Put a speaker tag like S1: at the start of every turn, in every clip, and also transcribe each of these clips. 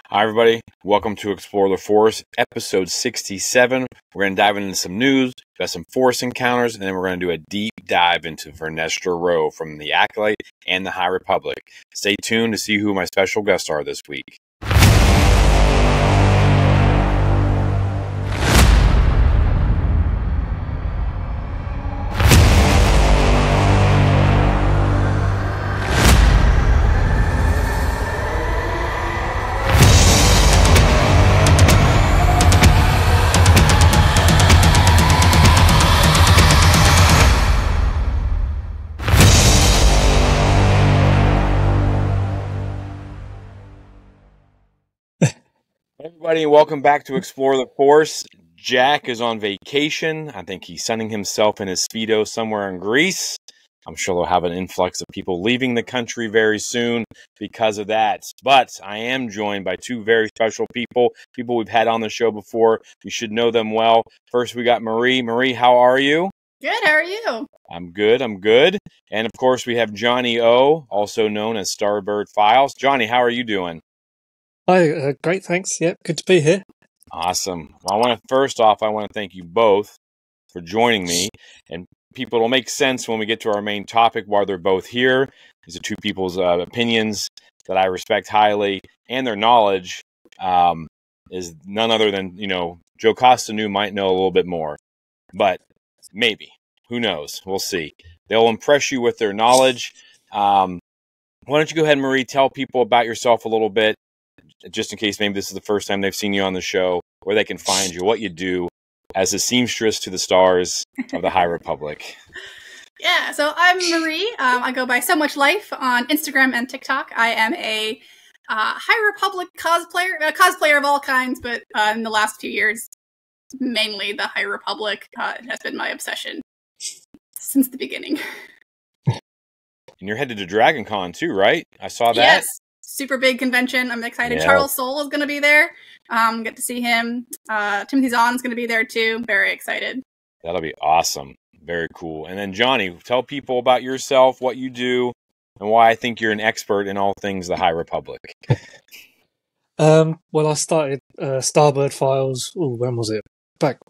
S1: Hi, everybody. Welcome to Explore the Force, episode 67. We're going to dive into some news, got some Force encounters, and then we're going to do a deep dive into Vernestra Rwoh from the Acolyte and the High Republic. Stay tuned to see who my special guests are this week. Everybody, welcome back to Explore the Force. Jack is on vacation. I think he's sunning himself in his Speedo somewhere in Greece. I'm sure they'll have an influx of people leaving the country very soon because of that. But I am joined by two very special people we've had on the show before. You should know them well. First, we got Marie. Marie, how are you?
S2: Good, how are you?
S1: I'm good. And of course, we have Johnny O, also known as Starbird Files. Johnny, how are you doing?
S3: Hi, great, thanks. Yep, good to be here.
S1: Awesome. Well, first off, I want to thank you both for joining me. And people, it'll make sense when we get to our main topic why they're both here. These are two people's opinions that I respect highly, and their knowledge is none other than, Joe Costanu might know a little bit more. But maybe. Who knows? We'll see. They'll impress you with their knowledge. Why don't you go ahead, Marie, tell people about yourself a little bit, just in case maybe this is the first time they've seen you on the show, where they can find you, what you do as a seamstress to the stars of the High Republic.
S2: Yeah, so I'm Marie. I go by So Much Life on Instagram and TikTok. I am a High Republic cosplayer of all kinds, but in the last few years, mainly the High Republic has been my obsession since the beginning.
S1: And you're headed to Dragon Con too, right? I saw that.
S2: Yes. Super big convention. I'm excited. Yeah. Charles Soule is going to be there. Get to see him. Timothy Zahn's going to be there too. Very excited.
S1: That'll be awesome. Very cool. And then Johnny, tell people about yourself, what you do, and why I think you're an expert in all things the High Republic.
S3: Well, I started Starbird Files. When was it?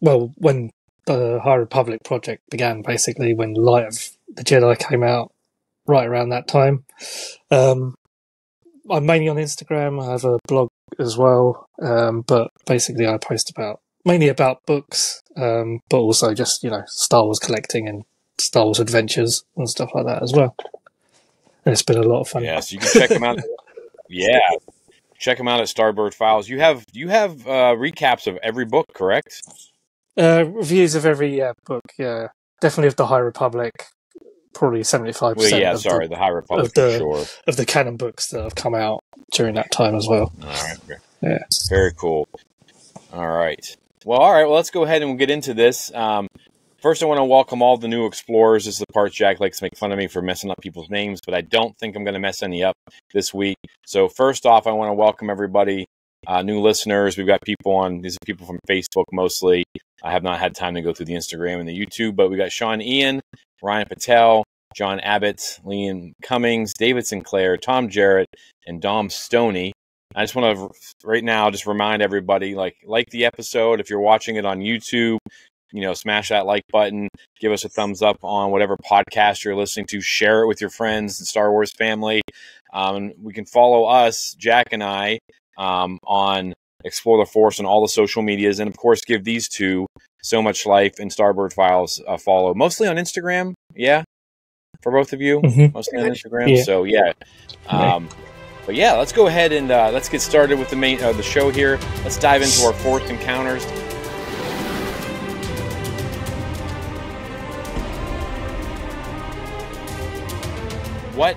S3: When the High Republic project began, basically when Light of the Jedi came out, right around that time. I'm mainly on Instagram. I have a blog as well, but basically I post mainly about books, but also just Star Wars collecting and Star Wars adventures and stuff like that as well. And it's been a lot of fun.
S1: Yeah, so you can check them out. Yeah, check them out at Starbird Files. You have recaps of every book, correct?
S3: Reviews of every book. Yeah, definitely of the High Republic. Probably 75%.
S1: Well, yeah, the High Republic for sure.
S3: Of the canon books that have come out during that time as well.
S1: All right.
S3: Yeah.
S1: Very cool. All right. Well, let's go ahead and we'll get into this. First, I want to welcome all the new explorers. This is the part Jack likes to make fun of me for messing up people's names, but I don't think I'm going to mess any up this week. So first off, I want to welcome everybody, new listeners. We've got these are people from Facebook mostly. I have not had time to go through the Instagram and the YouTube, but we got Sean Ian, Ryan Patel, John Abbott, Liam Cummings, David Sinclair, Tom Jarrett, and Dom Stoney. I just want to right now just remind everybody, like the episode. If you're watching it on YouTube, smash that like button, give us a thumbs up on whatever podcast you're listening to, share it with your friends and Star Wars family. And we can follow us, Jack and I, on Explore the Force on all the social medias, and of course give these two, So Much Life and Starbird Files, a follow. Mostly on Instagram, yeah, for both of you.
S3: Mm-hmm.
S1: Mostly on Instagram. Yeah. So yeah, but yeah, let's go ahead and let's get started with the show here. Let's dive into our Force encounters. What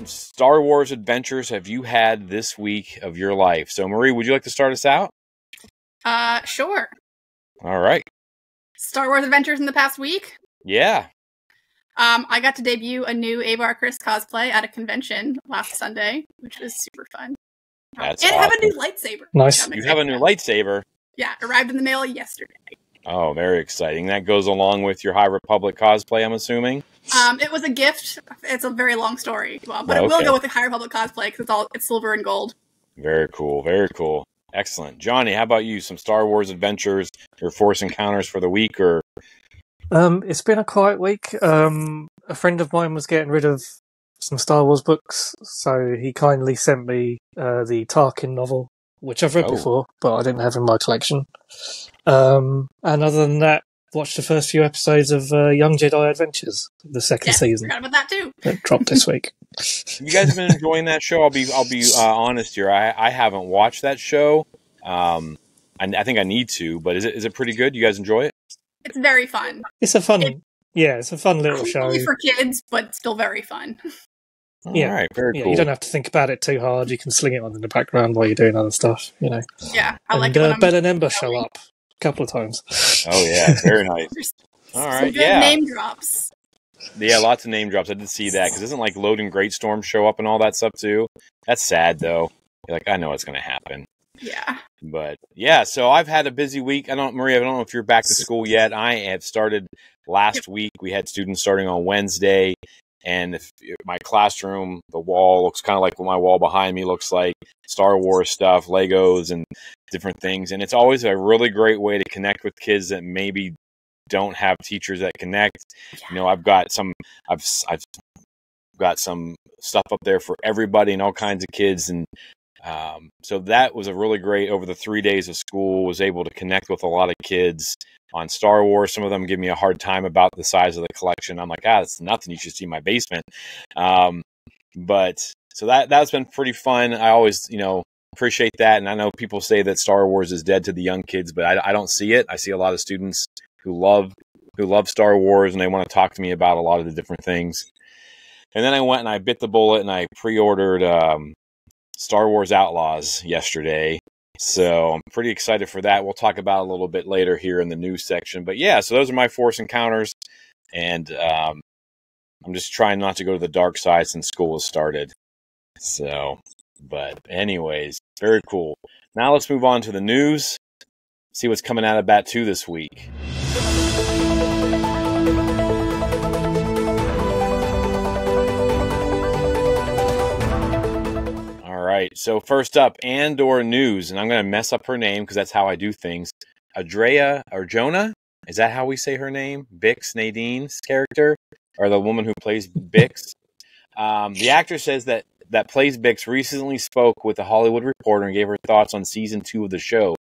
S1: Star Wars adventures have you had this week of your life? So, Marie, would you like to start us out?
S2: Sure.
S1: All right.
S2: Star Wars adventures in the past week?
S1: Yeah.
S2: I got to debut a new Avar Chris cosplay at a convention last Sunday, which was super fun.
S1: That's
S2: and
S1: awesome.
S2: I have a new lightsaber.
S3: Nice.
S1: You have a new lightsaber?
S2: Yeah, arrived in the mail yesterday.
S1: Oh, very exciting. That goes along with your High Republic cosplay, I'm assuming?
S2: It was a gift. It's a very long story. Well, but it will go with the High Republic cosplay because it's silver and gold.
S1: Very cool. Very cool. Excellent. Johnny, how about you? Some Star Wars adventures, your Force encounters for the week, or?
S3: It's been a quiet week. A friend of mine was getting rid of some Star Wars books, so he kindly sent me the Tarkin novel, which I've read before, but I didn't have in my collection. And other than that, watched the first few episodes of Young Jedi Adventures, the second season.
S2: Forgot about that too.
S3: It dropped this week.
S1: You guys have been enjoying that show? I'll be honest here. I haven't watched that show. I think I need to, but is it pretty good? You guys enjoy it?
S2: It's very fun.
S3: It's a fun little show.
S2: Only for kids, but still very fun.
S1: All right, very cool.
S3: You don't have to think about it too hard. You can sling it on in the background while you're doing other stuff, you know.
S2: Yeah, I like
S3: it.
S2: it.
S3: And Bell and Ember show up a couple of times.
S1: Oh yeah, very nice. All right,
S2: some good name drops.
S1: Yeah, lots of name drops. I did see that because doesn't like Loading Greatstorm show up and all that stuff too? That's sad though. You're like, I know it's going to happen.
S2: Yeah.
S1: But yeah, so I've had a busy week. Maria, I don't know if you're back to school yet. I have started last week. We had students starting on Wednesday, and if my classroom, the wall looks kind of like what my wall behind me looks like, Star Wars stuff, Legos, and different things. And it's always a really great way to connect with kids that maybe don't have teachers that connect. You know, I've got some stuff up there for everybody and all kinds of kids, and so that was a really great. Over the 3 days of school, was able to connect with a lot of kids on Star Wars. Some of them give me a hard time about the size of the collection. I'm like, it's nothing. You should see my basement. But so that's been pretty fun. I always, appreciate that. And I know people say that Star Wars is dead to the young kids, but I don't see it. I see a lot of students who love Star Wars, and they want to talk to me about a lot of the different things. And then I went and I bit the bullet and I pre-ordered Star Wars Outlaws yesterday. So I'm pretty excited for that. We'll talk about it a little bit later here in the news section. But yeah, so those are my Force encounters. And I'm just trying not to go to the dark side since school has started. So, but anyways, very cool. Now let's move on to the news. See what's coming out of Bat 2 this week. All right, so first up, Andor news, and I'm going to mess up her name because that's how I do things. Adria Arjona, is that how we say her name? Bix, Nadine's character, or the woman who plays Bix. The actress says that plays Bix recently spoke with the Hollywood Reporter and gave her thoughts on season 2 of the show.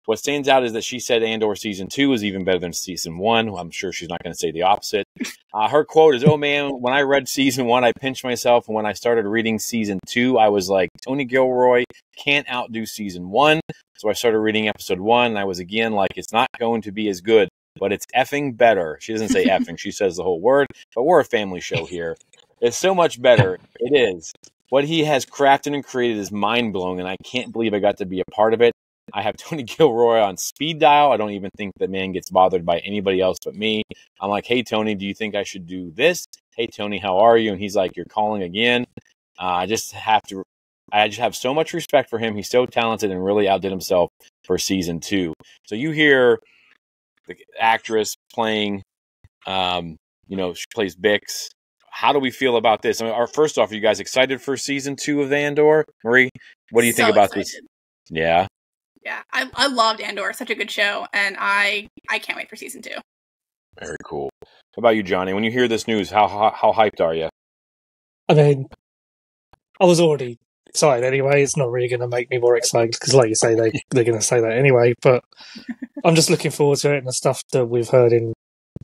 S1: What stands out is that she said Andor season 2 is even better than season 1. I'm sure she's not going to say the opposite. Her quote is, "Oh man, when I read season 1, I pinched myself. And when I started reading season 2, I was like, Tony Gilroy can't outdo season 1. So I started reading episode 1, and I was again like, it's not going to be as good, but it's effing better." She doesn't say effing. She says the whole word, but we're a family show here. It's so much better. It is. What he has crafted and created is mind-blowing, and I can't believe I got to be a part of it. I have Tony Gilroy on speed dial. I don't even think the man gets bothered by anybody else but me. I'm like, "Hey, Tony, do you think I should do this? Hey, Tony, how are you?" And he's like, "You're calling again." I just have so much respect for him. He's so talented and really outdid himself for season 2. So you hear the actress playing, she plays Bix. How do we feel about this? I mean, first off, are you guys excited for season 2 of Andor? Marie, what do you think about this? Yeah.
S2: Yeah, I loved Andor. Such a good show, and I can't wait for season 2.
S1: Very cool. How about you, Johnny? When you hear this news, how hyped are you?
S3: I mean, I was already excited anyway. It's not really going to make me more excited because, like you say, they're going to say that anyway. But I'm just looking forward to it and the stuff that we've heard in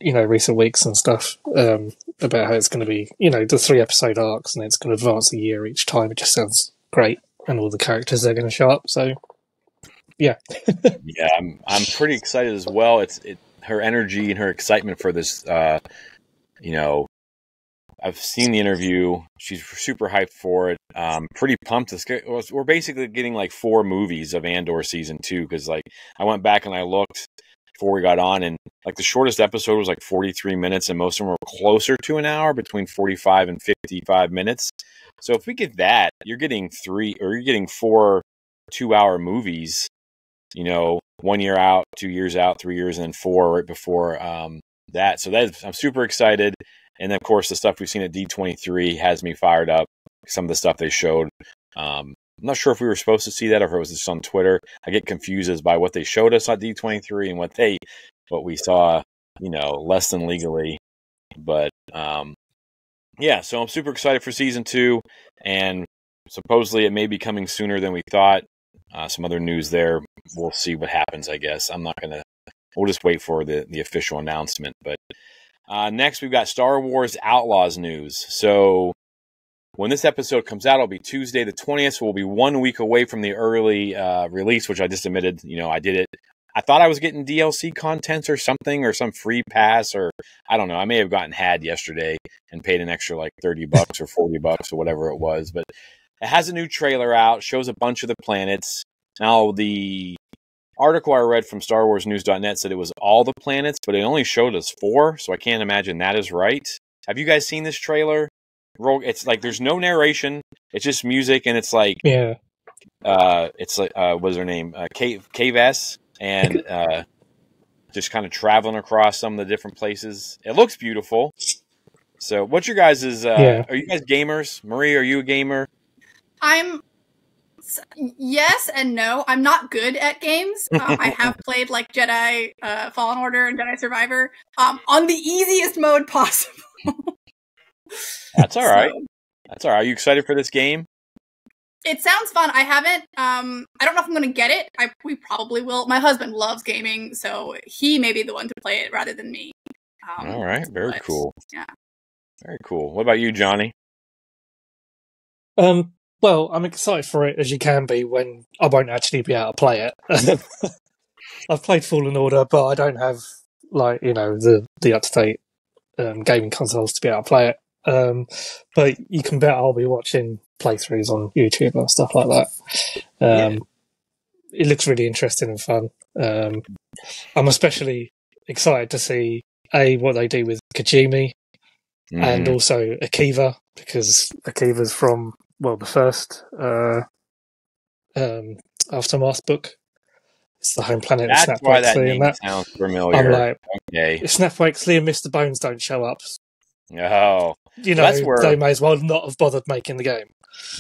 S3: recent weeks and stuff about how it's going to be, the 3-episode arcs, and it's going to advance a year each time. It just sounds great, and all the characters are going to show up. So. Yeah.
S1: Yeah, I'm pretty excited as well. It's her energy and her excitement for this. I've seen the interview. She's super hyped for it. Pretty pumped. We're basically getting like 4 movies of Andor season 2 because I went back and I looked before we got on, and the shortest episode was 43 minutes, and most of them were closer to an hour, between 45 and 55 minutes. So if we get that, you're getting 4 2-hour movies. 1 year out, 2 years out, 3 years, and then 4 right before that. So I'm super excited. And then, of course, the stuff we've seen at D23 has me fired up. Some of the stuff they showed I'm not sure if we were supposed to see that or if it was just on Twitter. I get confused as by what they showed us at D23 and what we saw, less than legally. But yeah, so I'm super excited for season 2, and supposedly it may be coming sooner than we thought. Some other news there. We'll see what happens, I guess. We'll just wait for the official announcement. But next, we've got Star Wars Outlaws news. So when this episode comes out, it'll be Tuesday the 20th, so we'll be 1 week away from the early release, which I just admitted, I did it. I thought I was getting DLC content or something, or some free pass, or I don't know. I may have gotten had yesterday and paid an extra like $30 or $40 or whatever it was. But it has a new trailer out, shows a bunch of the planets. Now, the article I read from StarWarsNews.net said it was all the planets, but it only showed us 4, so I can't imagine that is right. Have you guys seen this trailer? It's like there's no narration. It's just music, and it's like it's like what's her name? Cave S, and just kind of traveling across some of the different places. It looks beautiful. So, what's your guys' are you guys gamers? Marie, are you a gamer?
S2: Yes and no. I'm not good at games. I have played like Jedi Fallen Order and Jedi Survivor on the easiest mode possible.
S1: That's all right. That's all right. Are you excited for this game?
S2: It sounds fun. I haven't. I don't know if I'm going to get it. We probably will. My husband loves gaming, so he may be the one to play it rather than me.
S1: All right. Very cool.
S2: Yeah. Very
S1: cool. What about you, Johnny?
S3: Well, I'm excited for it as you can be when I won't actually be able to play it. I've played Fallen Order, but I don't have the up-to-date gaming consoles to be able to play it. But you can bet I'll be watching playthroughs on YouTube and stuff like that. It looks really interesting and fun. I'm especially excited to see what they do with Kajimi and also Akiva, because Akiva's from the first Aftermath book. It's the home planet of
S1: That's why that
S3: Snapwexley,
S1: name sounds familiar.
S3: I'm like,
S1: okay.
S3: If Snapwexley and Mr. Bones don't show up,
S1: oh,
S3: that's where they may as well not have bothered making the game.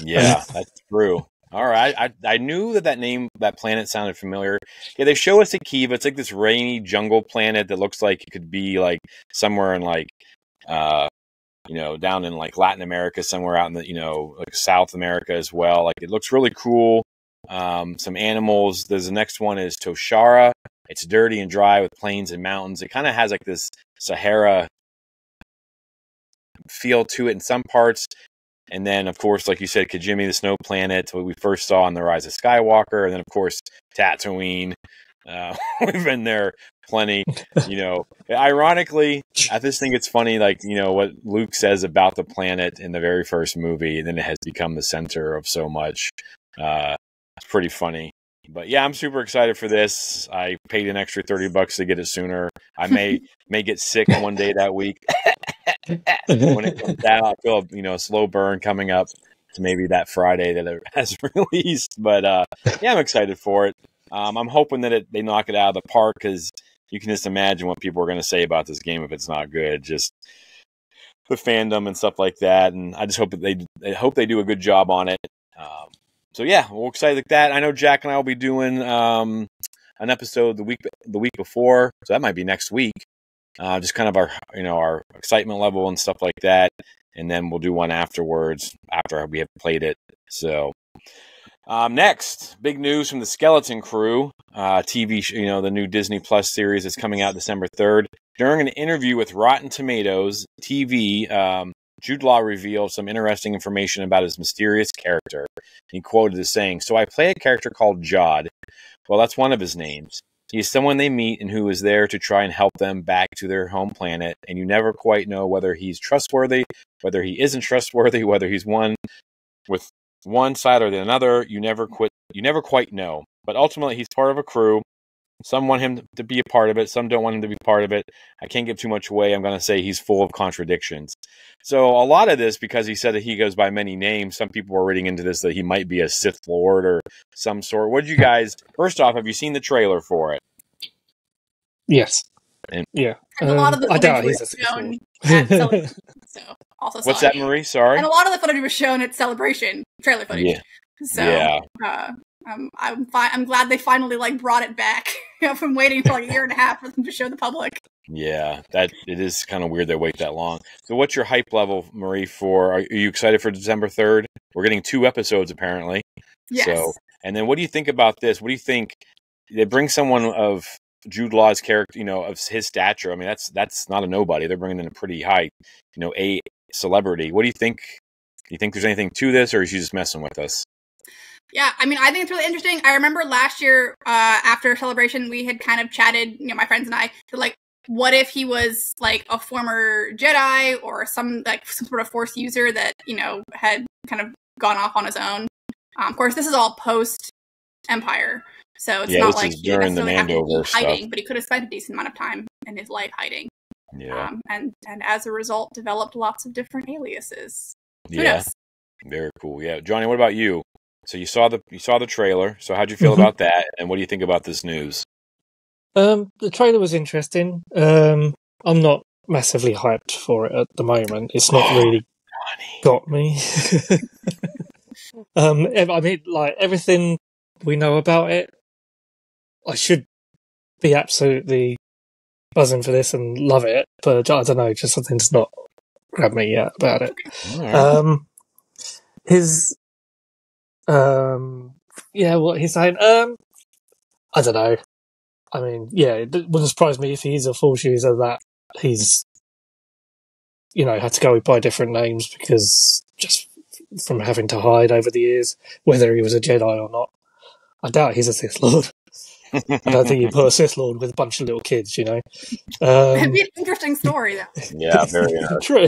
S1: Yeah, that's true. All right, I knew that planet sounded familiar. Yeah, they show us Akiva. It's like this rainy jungle planet that looks like it could be like somewhere in like down in like Latin America, somewhere out in the like South America as well. Like it looks really cool. Some animals. The next one is Toshara. It's dirty and dry with plains and mountains. It kind of has like this Sahara feel to it in some parts. And then, of course, like you said, Kajimi, the snow planet, what we first saw in The Rise of Skywalker. And then, of course, Tatooine. We've been there plenty. Ironically, I just think it's funny, like, what Luke says about the planet in the very first movie, and then it has become the center of so much. It's pretty funny. But yeah, I'm super excited for this. I paid an extra $30 to get it sooner. I may get sick one day that week. When it comes out, I feel a slow burn coming up to maybe that Friday that it has released. But yeah, I'm excited for it. I'm hoping that they knock it out of the park, because you can just imagine what people are going to say about this game if it's not good. Just the fandom and stuff like that. And I just hope that they do a good job on it. So yeah, we're excited like that. I know Jack and I will be doing an episode the week before, so that might be next week. Just kind of our excitement level and stuff like that, and then we'll do one afterwards after we have played it. So next, big news from the Skeleton Crew TV show, the new Disney Plus series is coming out December 3rd. During an interview with Rotten Tomatoes TV, Jude Law revealed some interesting information about his mysterious character. He quoted as saying, "So I play a character called Jod. Well, that's one of his names. He's someone they meet and who is there to try and help them back to their home planet, and you never quite know whether he's trustworthy, whether he isn't trustworthy, whether he's one with one side or the another. You never quite know. But ultimately, he's part of a crew. Some want him to be a part of it. Some don't want him to be part of it. I can't give too much away. I'm going to say he's full of contradictions." So a lot of this, because he said that he goes by many names, some people are reading into this that he might be a Sith Lord or some sort. What did you guys, first off, have you seen the trailer for it?
S3: Yes.
S2: And a lot of the footage was shown at Celebration. So also
S1: what's that, Marie? Sorry?
S2: And a lot of the footage was shown at Celebration, trailer footage. So
S1: Yeah.
S2: I'm glad they finally like brought it back. From waiting for like a year and a half for them to show the public.
S1: Yeah, that it is kind of weird they wait that long. So what's your hype level, Marie, for are you excited for December 3rd? We're getting 2 episodes apparently.
S2: Yes.
S1: So, and then what do you think about this? What do you think they bring someone of Jude Law's character, of his stature? I mean, that's not a nobody. They're bringing in a pretty high, a celebrity. What do you think? Do you think there's anything to this, or is she just messing with us?
S2: Yeah, I mean, I think it's really interesting. I remember last year, after Celebration, we had kind of chatted, my friends and I, to like, what if he was like a former Jedi or some sort of Force user that, had kind of gone off on his own. Of course, this is all post-Empire, so it's not like he necessarily have to be hiding, but he could have spent a decent amount of time in his life hiding.
S1: Yeah.
S2: And as a result, developed lots of different aliases. Who
S1: Yeah.
S2: knows?
S1: Very cool. Yeah. Johnny, what about you? So you saw the trailer. So how'd you feel about that? And what do you think about this news?
S3: The trailer was interesting. I'm not massively hyped for it at the moment. It's not really got me. I mean, like everything we know about it, I should be absolutely buzzing for this and love it. But I don't know, just something's not grabbed me yet about it.
S1: Right.
S3: What he's saying. I don't know. I mean, yeah, it wouldn't surprise me if he's a Force user that he's, had to go by different names because just from having to hide over the years, whether he was a Jedi or not. I doubt he's a Sith Lord. I don't think you put a Sith Lord with a bunch of little kids,
S2: It'd be an interesting story, though.
S1: Yeah, very interesting.
S3: True.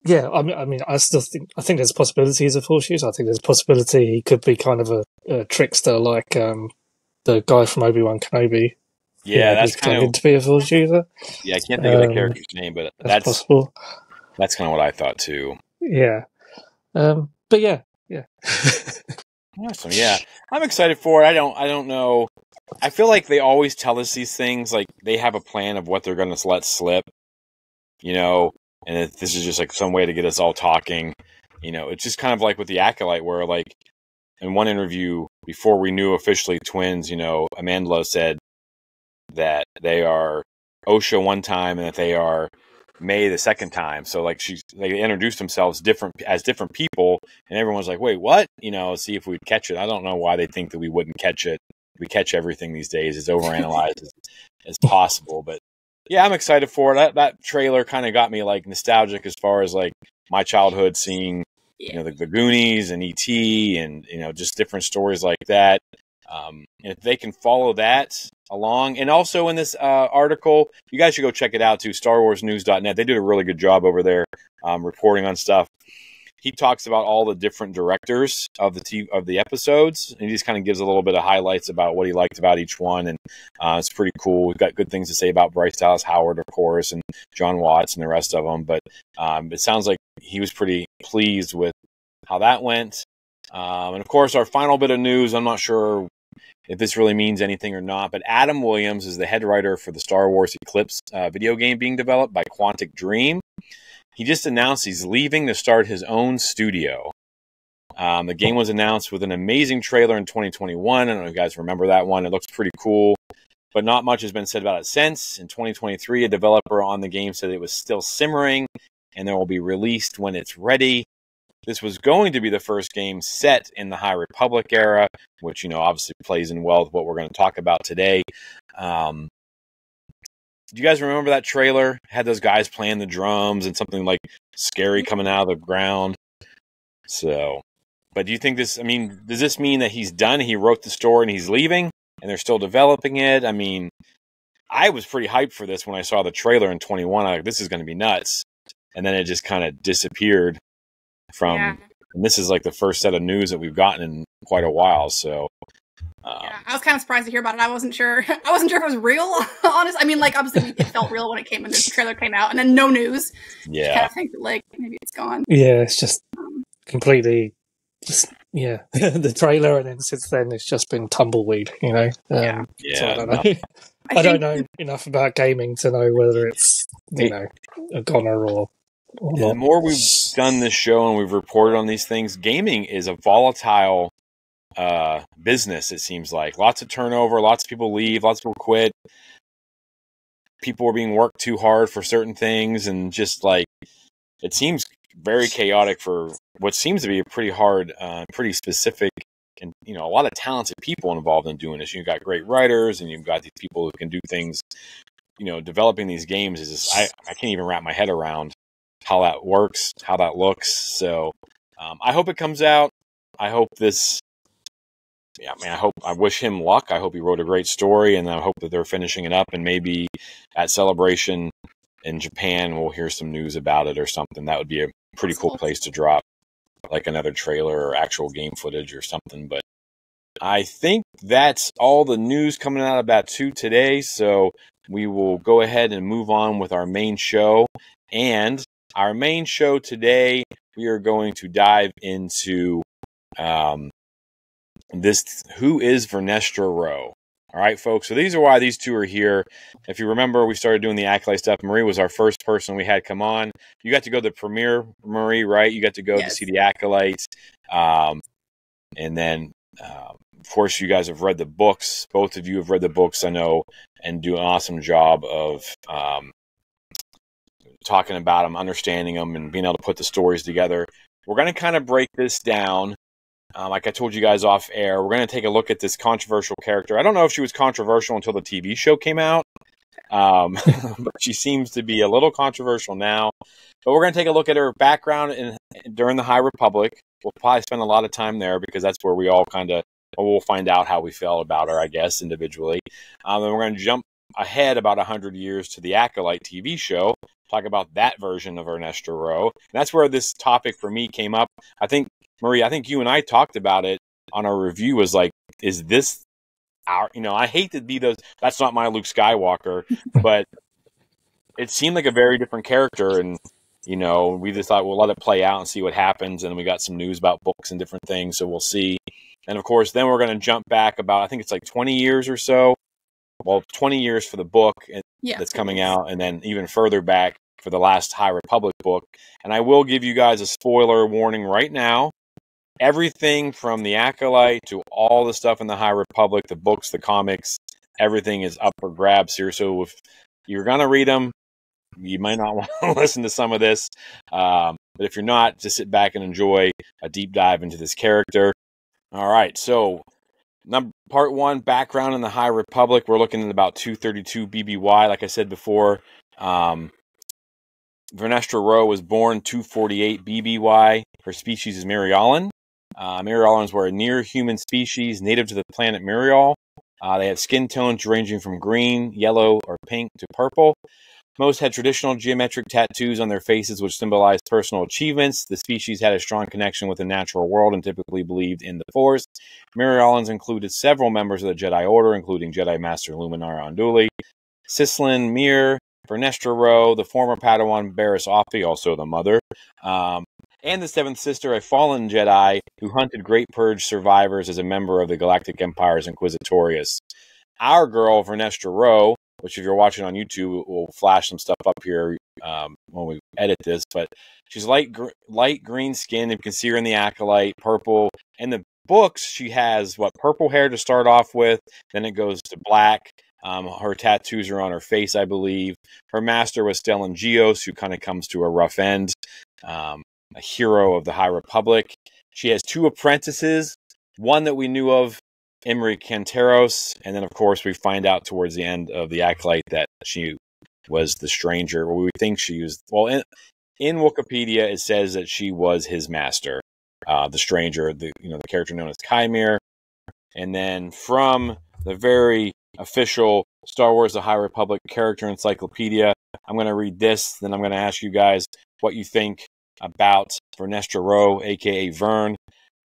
S3: Yeah, I mean, I think there's a possibility he's a Force user. I think there's a possibility he could be kind of a trickster like the guy from Obi-Wan Kenobi.
S1: Yeah, that's kind of
S3: to be a Force user.
S1: Yeah, I can't think of that character's name, but that's
S3: possible.
S1: That's kind of what I thought too.
S3: Yeah, but yeah.
S1: Awesome. Yeah, I'm excited for it. I don't know. I feel like they always tell us these things, like they have a plan of what they're going to let slip, and this is just like some way to get us all talking. It's just kind of like with the Acolyte, where like in one interview before we knew officially twins, Amandla said that they are Osha one time and that they are May the second time. So like they introduced themselves as different people, and everyone's like, wait, what? See if we'd catch it. I don't know why they think that we wouldn't catch it. We catch everything these days as overanalyzed as possible. But yeah, I'm excited for it. That trailer kind of got me like nostalgic as far as like my childhood seeing, the Goonies and E.T. and, just different stories like that. And if they can follow that along, and also in this article, you guys should go check it out too, StarWarsNews.net. They did a really good job over there reporting on stuff. He talks about all the different directors of the episodes, and he just kind of gives a little bit of highlights about what he liked about each one, and it's pretty cool. We've got good things to say about Bryce Dallas Howard, of course, and John Watts and the rest of them, but it sounds like he was pretty pleased with how that went. And of course, our final bit of news, I'm not sure if this really means anything or not, but Adam Williams is the head writer for the Star Wars Eclipse video game being developed by Quantic Dream. He just announced he's leaving to start his own studio. The game was announced with an amazing trailer in 2021. I don't know if you guys remember that one. It looks pretty cool, but not much has been said about it since. In 2023, a developer on the game said it was still simmering and it will be released when it's ready. This was going to be the first game set in the High Republic era, which, obviously plays in well with what we're going to talk about today. Do you guys remember that trailer? It had those guys playing the drums and something like scary coming out of the ground. So, but do you think does this mean that he's done? He wrote the story and he's leaving and they're still developing it? I mean, I was pretty hyped for this when I saw the trailer in 21. I'm like, this is going to be nuts. And then it just kind of disappeared and this is like the first set of news that we've gotten in quite a while. So,
S2: I was kind of surprised to hear about it. I wasn't sure if it was real, honest. I mean, like, obviously it felt real when it came when the trailer came out, and then no news.
S1: Yeah.
S2: Just kind of think that, like, maybe it's gone.
S3: Yeah, it's just completely, the trailer, and then since then it's just been tumbleweed, So I don't know. I don't know enough about gaming to know whether it's, a goner or or
S1: And the
S3: not.
S1: more we've done this show and we've reported on these things, gaming is a volatile business, it seems like. Lots of turnover, lots of people leave, lots of people quit. People are being worked too hard for certain things, and just like it seems very chaotic for what seems to be a pretty hard, pretty specific, and a lot of talented people involved in doing this. You've got great writers, and you've got these people who can do things. Developing these games is just, I can't even wrap my head around how that works, how that looks. So I hope it comes out. I hope this. Yeah, I wish him luck. I hope he wrote a great story, and I hope that they're finishing it up. And maybe at Celebration in Japan, we'll hear some news about it or something. That would be a pretty cool place to drop, like another trailer or actual game footage or something. But I think that's all the news coming out about 2 today. So we will go ahead and move on with our main show. And our main show today, we are going to dive into this. Who is Vernestra Rwoh? All right, folks. So these are why these two are here. If you remember, we started doing the Acolyte stuff. Marie was our first person we had come on. You got to go to the premiere, Marie, right? You got to go to see the Acolyte. And then, of course, you guys have read the books. Both of you have read the books, I know, and do an awesome job of talking about them, understanding them, and being able to put the stories together. We're going to kind of break this down. Like I told you guys off air, we're going to take a look at this controversial character. I don't know if she was controversial until the TV show came out, but she seems to be a little controversial now. But we're going to take a look at her background during the High Republic. We'll probably spend a lot of time there because that's where we all we'll find out how we felt about her, I guess, individually. And we're going to jump ahead about 100 years to the Acolyte TV show, talk about that version of Vernestra Rwoh. And that's where this topic for me came up. I think, Marie, you and I talked about it on our review, was like, is this our, I hate to be that's not my Luke Skywalker, but it seemed like a very different character. And, we just thought we'll let it play out and see what happens. And we got some news about books and different things. So we'll see. And of course, then we're going to jump back about, I think it's like 20 years or so. Well, 20 years for the book that's coming out. And then even further back for the last High Republic book. And I will give you guys a spoiler warning right now. Everything from the Acolyte to all the stuff in the High Republic, the books, the comics, everything is up for grabs here. So if you're going to read them, you might not want to listen to some of this. But if you're not, just sit back and enjoy a deep dive into this character. All right, so part 1, background in the High Republic. We're looking at about 232 BBY. Like I said before, Vernestra Rwoh was born 248 BBY. Her species is Mirialan. Mirialans were a near-human species native to the planet Mirial. They had skin tones ranging from green, yellow, or pink to purple. Most had traditional geometric tattoos on their faces, which symbolized personal achievements. The species had a strong connection with the natural world and typically believed in the Force. Mirialans included several members of the Jedi Order, including Jedi Master Luminar Unduli, Sislin Mir, Vernestra Rwoh, the former Padawan Barriss Offee, also the mother, and the seventh sister, a fallen Jedi who hunted Great Purge survivors as a member of the Galactic Empire's Inquisitorius. Our girl, Vernestra Rwoh, which if you're watching on YouTube, we'll flash some stuff up here when we edit this, but she's light green skin. You can see her in the Acolyte, purple. In the books, she has, purple hair to start off with, then it goes to black. Her tattoos are on her face, I believe. Her master was Stellan Gios, who kind of comes to a rough end. A hero of the High Republic. She has 2 apprentices, one that we knew of, Imri Canteros, and then of course we find out towards the end of the Acolyte that she was the stranger, or we think she was. Well, in Wikipedia it says that she was his master, the stranger, the character known as Chimere. And then from the very official Star Wars: The High Republic character encyclopedia, I'm going to read this, then I'm going to ask you guys what you think about Vernestra Rwoh, aka Vern.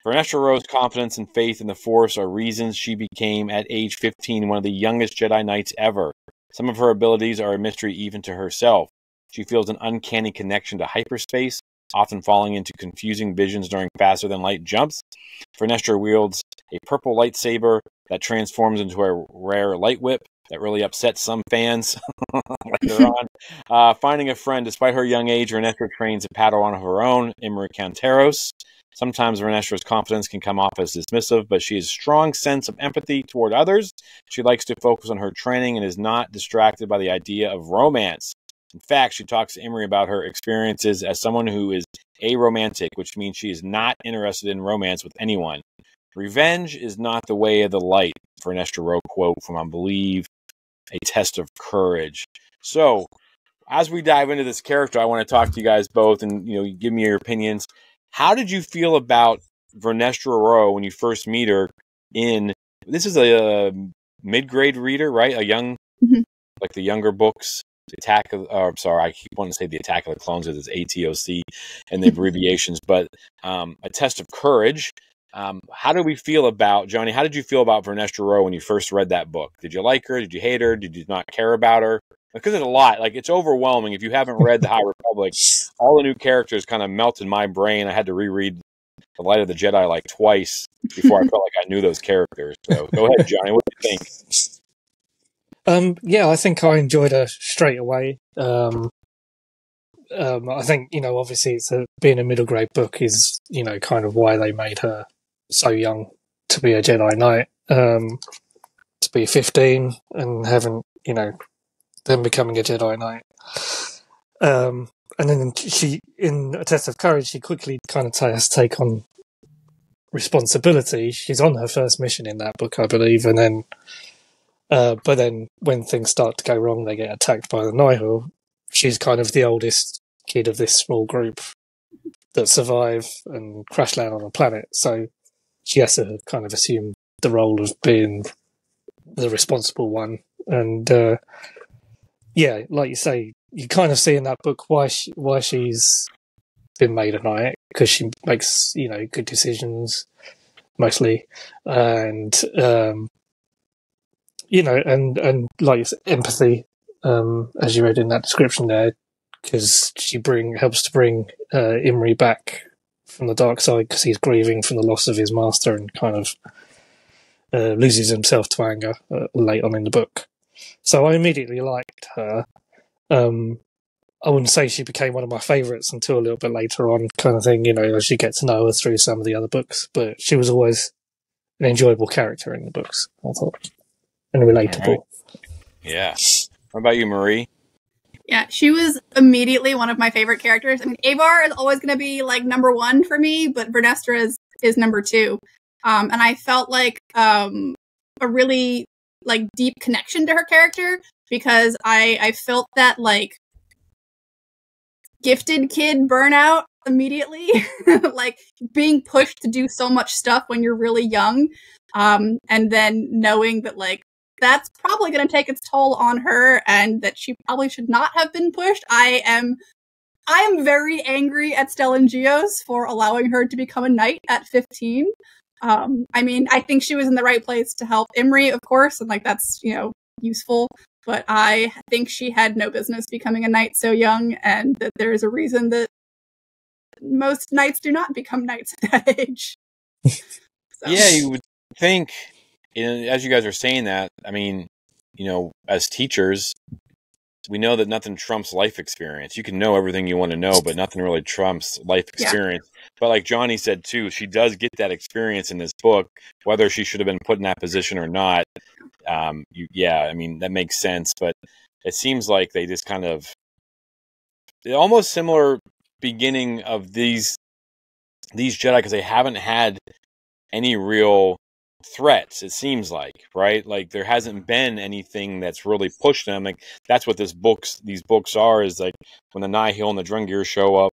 S1: Vernestra Rwoh's confidence and faith in the Force are reasons she became, at age 15, one of the youngest Jedi Knights ever. Some of her abilities are a mystery even to herself. She feels an uncanny connection to hyperspace, often falling into confusing visions during faster-than-light jumps. Vernestra wields a purple lightsaber that transforms into a rare light whip. that really upset some fans later on. Finding a friend. Despite her young age, Vernestra trains a Padawan of her own, Imri Canteros. Sometimes Vernestra's confidence can come off as dismissive, but she has a strong sense of empathy toward others. She likes to focus on her training and is not distracted by the idea of romance. In fact, she talks to Imri about her experiences as someone who is aromantic, which means she is not interested in romance with anyone. Revenge is not the way of the light, Vernestra Rwoh quote from, I believe, A Test of Courage. So, as we dive into this character, I want to talk to you guys both and, give me your opinions. How did you feel about Vernestra Rwoh when you first meet her this is a mid-grade reader, right? A young, like the younger books. I keep wanting to say the Attack of the Clones, it's ATOC and the abbreviations, but A Test of Courage. How do we feel about, Johnny, how did you feel about Vernestra Rwoh when you first read that book? Did you like her? Did you hate her? Did you not care about her? Because there's a lot. Like, it's overwhelming. If you haven't read The High Republic, all the new characters kind of melt in my brain. I had to reread The Light of the Jedi like twice before I felt like I knew those characters. So go ahead, Johnny. What do you think?
S3: Yeah, I think I enjoyed her straight away. I think, obviously being a middle grade book is, kind of why they made her so young to be a Jedi Knight, to be 15 and having, then becoming a Jedi Knight. And then she, in A Test of Courage, she quickly kind of has to take on responsibility. She's on her first mission in that book, I believe, and then but then when things start to go wrong, they get attacked by the Nihil. She's kind of the oldest kid of this small group that survive and crash land on a planet. So she has to kind of assume the role of being the responsible one. And like you say, you kind of see in that book why she's been made a knight, because she makes good decisions mostly, and and like you said, empathy, as you read in that description there, because she helps to bring Imri back from the dark side because he's grieving from the loss of his master and kind of loses himself to anger late on in the book. So I immediately liked her. I wouldn't say she became one of my favourites until a little bit later on, kind of thing, as you get to know her through some of the other books. But she was always an enjoyable character in the books, I thought, and relatable.
S1: Right. Yeah. What about you, Marie?
S2: Yeah, she was immediately one of my favorite characters. I mean, Avar is always going to be like number one for me, but Vernestra is number two. And I felt like a really like deep connection to her character because I felt that like gifted kid burnout immediately, like being pushed to do so much stuff when you're really young, and then knowing that like that's probably going to take its toll on her and that she probably should not have been pushed. I am very angry at Stellan Gios for allowing her to become a knight at 15. I mean, I think she was in the right place to help Imri, of course, and like that's, useful. But I think she had no business becoming a knight so young, and that there is a reason that most knights do not become knights at that age. So.
S1: Yeah, you would think, as you guys are saying that, I mean, as teachers, we know that nothing trumps life experience. You can know everything you want to know, but nothing really trumps life experience. Yeah. But like Johnny said too, she does get that experience in this book, whether she should have been put in that position or not. I mean, that makes sense, but it seems like they just kind of almost similar beginning of these Jedi, because they haven't had any real threats, it seems like, right? Like there hasn't been anything that's really pushed them. Like that's what these books are, is like when the Nihil and the Drungir show up,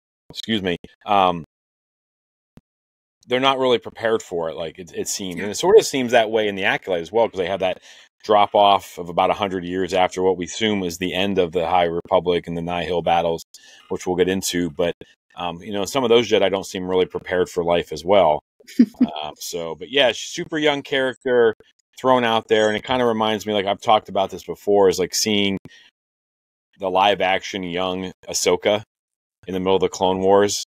S1: they're not really prepared for it, like it seems. And it sort of seems that way in the Acolyte as well, because they have that drop off of about 100 years after what we assume is the end of the High Republic and the Nihil battles, which we'll get into. But some of those Jedi don't seem really prepared for life as well. But yeah, super young character thrown out there, and it kind of reminds me, like I've talked about this before, is like seeing the live action young Ahsoka in the middle of the Clone Wars.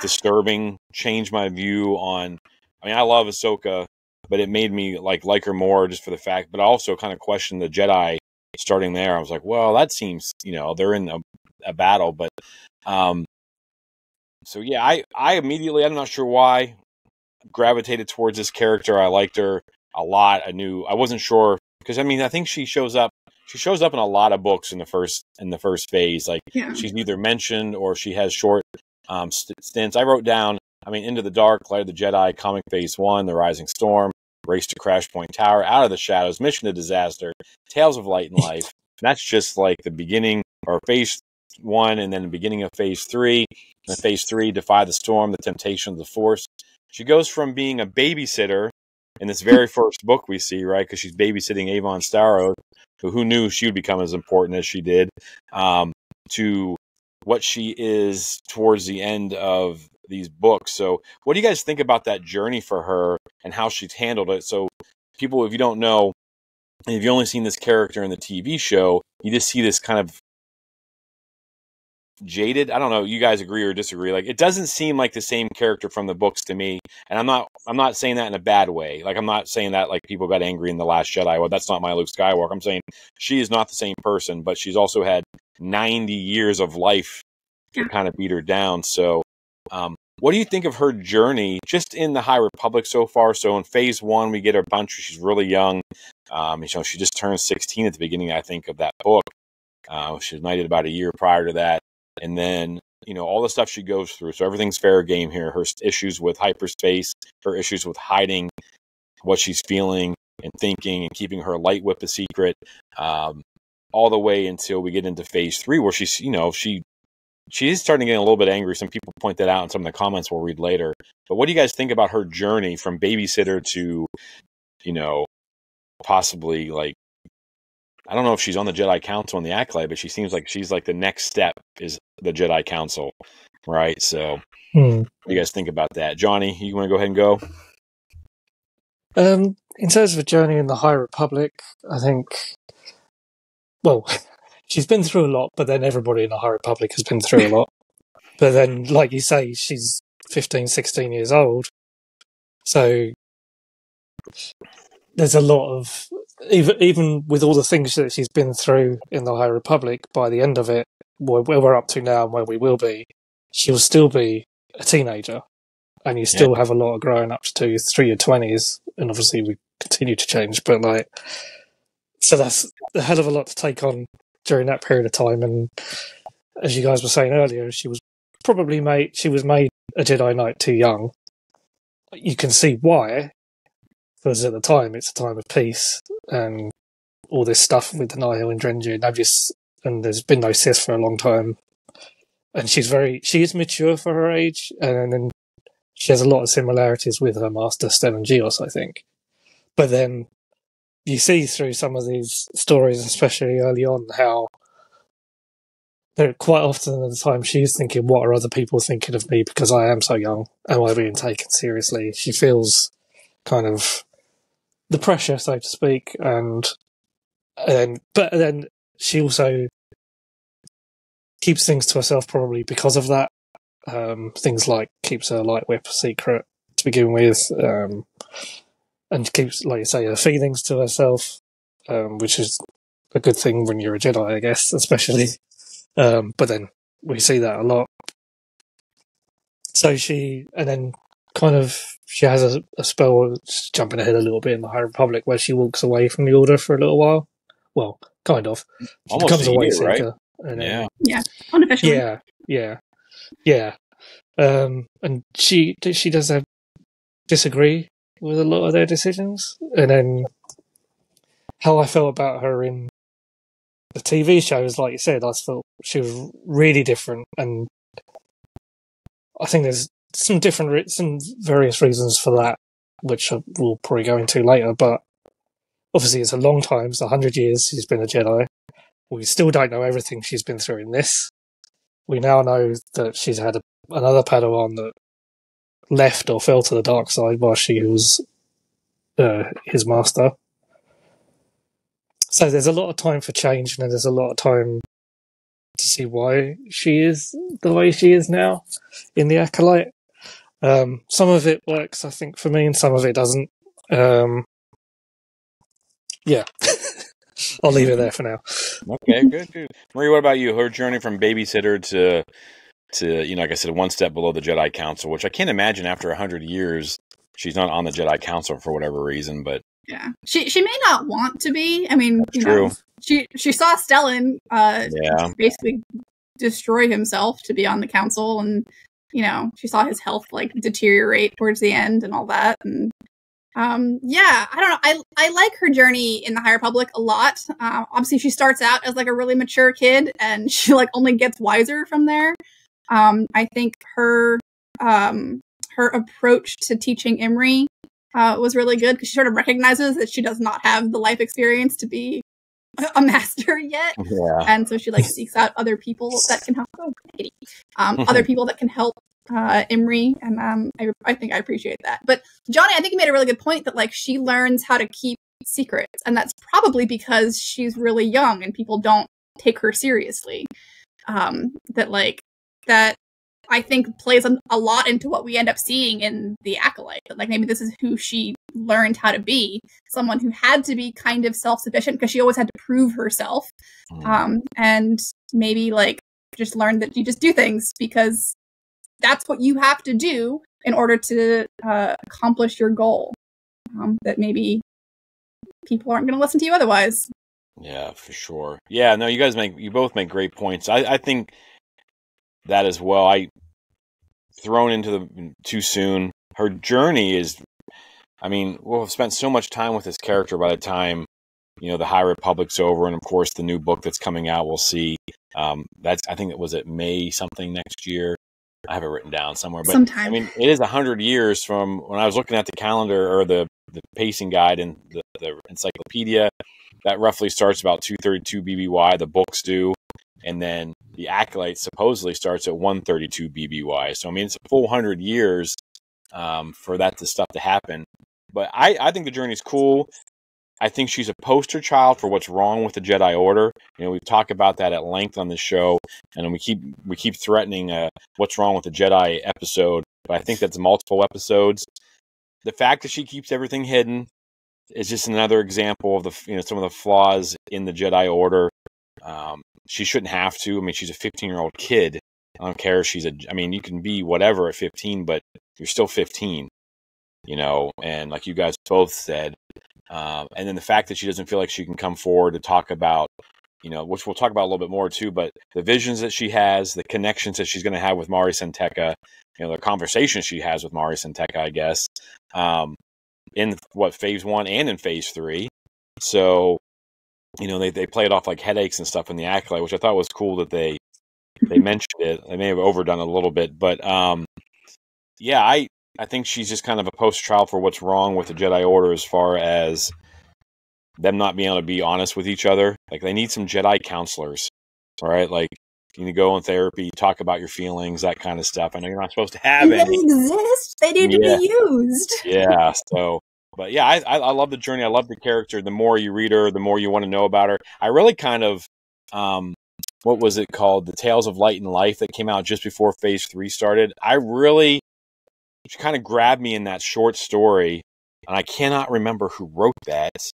S1: Disturbing, changed my view on. I mean, I love Ahsoka, but it made me like her more just for the fact. But I also kind of question the Jedi starting there. I was like, well, that seems, they're in a battle, but so yeah, I immediately, I'm not sure why, gravitated towards this character. I liked her a lot. I wasn't sure because I think she shows up in a lot of books in the first phase. Like she's either mentioned or she has short stints. I wrote down, Into the Dark, Light of the Jedi, Comic Phase 1, The Rising Storm, Race to Crash Point Tower, Out of the Shadows, Mission to Disaster, Tales of Light and Life. And that's just like the beginning, or Phase 1, and then the beginning of Phase 3. And Phase 3, Defy the Storm, The Temptation of the Force. She goes from being a babysitter in this very first book we see, right? Because she's babysitting Avon Starrow, who knew she would become as important as she did, to what she is towards the end of these books. So what do you guys think about that journey for her and how she's handled it? So people, if you don't know, and if you've only seen this character in the TV show, you just see this kind of jaded, I don't know, you guys agree or disagree, like it doesn't seem like the same character from the books to me. And I'm not saying that in a bad way. Like I'm not saying that like people got angry in The Last Jedi, well, that's not my Luke Skywalker. I'm saying she is not the same person, but she's also had 90 years of life to kind of beat her down. So what do you think of her journey just in the High Republic so far? So in Phase 1, we get her bunch. She's really young. She just turned 16 at the beginning, I think, of that book. She was knighted about a year prior to that. And then, all the stuff she goes through. So everything's fair game here. Her issues with hyperspace, her issues with hiding what she's feeling and thinking and keeping her light whip a secret, all the way until we get into Phase 3, where she's, she is starting to get a little bit angry. Some people point that out in some of the comments we'll read later. But what do you guys think about her journey from babysitter to, possibly like, I don't know if she's on the Jedi Council and the Acolyte, but she seems like she's like the next step is the Jedi Council, right? So what do you guys think about that? Johnny, you want to go ahead and go?
S3: In terms of a journey in the High Republic, I think, well, she's been through a lot, but then everybody in the High Republic has been through a lot. But then, like you say, she's 15, 16 years old. So there's a lot of, even with all the things that she's been through in the High Republic, by the end of it, where we're up to now and where we will be, she'll still be a teenager. And you still have a lot of growing up to do through your 20s. And obviously we continue to change. But so that's a hell of a lot to take on during that period of time. And as you guys were saying earlier, she was made a Jedi Knight too young. You can see why, because at the time it's a time of peace and all this stuff with the Nihil and Drenju and there's been no Sith for a long time. And she is mature for her age, and then she has a lot of similarities with her master Stellan Gios, I think. But then you see through some of these stories, especially early on, how quite often at the time she's thinking, what are other people thinking of me because I am so young? Am I being taken seriously? She feels kind of the pressure, so to speak, but then she also keeps things to herself probably because of that. Things like keeps her light whip a secret to begin with, and keeps, like you say, her feelings to herself, which is a good thing when you're a Jedi, I guess, especially. But then we see that a lot. So she has a spell, jumping ahead a little bit in the High Republic, where she walks away from the Order for a little while. Well, kind of. She becomes a way seeker. Right?
S2: And unofficially.
S3: Yeah. And she does disagree with a lot of their decisions. And then how I felt about her in the TV shows, like you said, I felt she was really different. And I think there's some various reasons for that, which we'll probably go into later. But obviously it's a long time. It's 100 years she's been a Jedi. We still don't know everything she's been through in this. We now know that she's had another Padawan that left or fell to the dark side while she was his master. So there's a lot of time for change, and there's a lot of time to see why she is the way she is now in the Acolyte. Some of it works, I think, for me, and some of it doesn't. Yeah. I'll leave it there for now.
S1: Okay, good. Marie, what about you? Her journey from babysitter to like I said, one step below the Jedi Council, which I can't imagine after 100 years she's not on the Jedi Council for whatever reason. But
S2: yeah, she may not want to be. I mean,
S1: that's true.
S2: She saw Stellan basically destroy himself to be on the council, and she saw his health like deteriorate towards the end and all that. And I don't know. I like her journey in the High Republic a lot. Obviously, she starts out as like a really mature kid, and she like only gets wiser from there. I think her approach to teaching Imri was really good because she sort of recognizes that she does not have the life experience to be a master yet, and so she like seeks out other people that can help. Other people that can help Imri, and I think I appreciate that. But Johnny, I think you made a really good point that like she learns how to keep secrets, and that's probably because she's really young and people don't take her seriously. That I think plays a lot into what we end up seeing in the Acolyte. That like maybe this is who she learned how to be, someone who had to be kind of self-sufficient because she always had to prove herself, and maybe like just learned that you just do things because that's what you have to do in order to accomplish your goal. That maybe people aren't going to listen to you otherwise.
S1: Yeah, for sure. Yeah, no, you both make great points. I think that as well. I thrown into the too soon. Her journey is, I mean, we'll have spent so much time with this character by the time the High Republic's over, and of course the new book that's coming out. We'll see. I think it was May something next year. I have it written down somewhere, but
S2: sometime.
S1: I mean, it is 100 years from when I was looking at the calendar or the pacing guide and the encyclopedia. That roughly starts about 232 BBY. The books do. And then the Acolyte supposedly starts at 132 BBY. So, I mean, it's a full 100 years for that stuff to happen. But I think the journey's cool. I think she's a poster child for what's wrong with the Jedi Order. We've talked about that at length on this show, and we keep threatening what's wrong with the Jedi episode. But I think that's multiple episodes. The fact that she keeps everything hidden is just another example of some of the flaws in the Jedi Order. She shouldn't have to. I mean, she's a 15-year-old kid. I don't care if you can be whatever at 15, but you're still 15, and like you guys both said. And then the fact that she doesn't feel like she can come forward to talk about, which we'll talk about a little bit more too, but the visions that she has, the connections that she's going to have with Mari Senteca, the conversations she has with Mari Senteca, I guess, in phase 1 and in phase 3. So, they play it off like headaches and stuff in the Acolyte, which I thought was cool that they mentioned it. They may have overdone it a little bit, but I think she's just kind of a poster child for what's wrong with the Jedi Order as far as them not being able to be honest with each other. Like, they need some Jedi counselors, right? Like, you need to go in therapy, talk about your feelings, that kind of stuff. I know you're not supposed to have any.
S2: They exist. They need to be used.
S1: Yeah, so... But yeah, I love the journey. I love the character. The more you read her, the more you want to know about her. I really kind of, what was it called? The Tales of Light and Life that came out just before Phase 3 started. She kind of grabbed me in that short story, and I cannot remember who wrote that.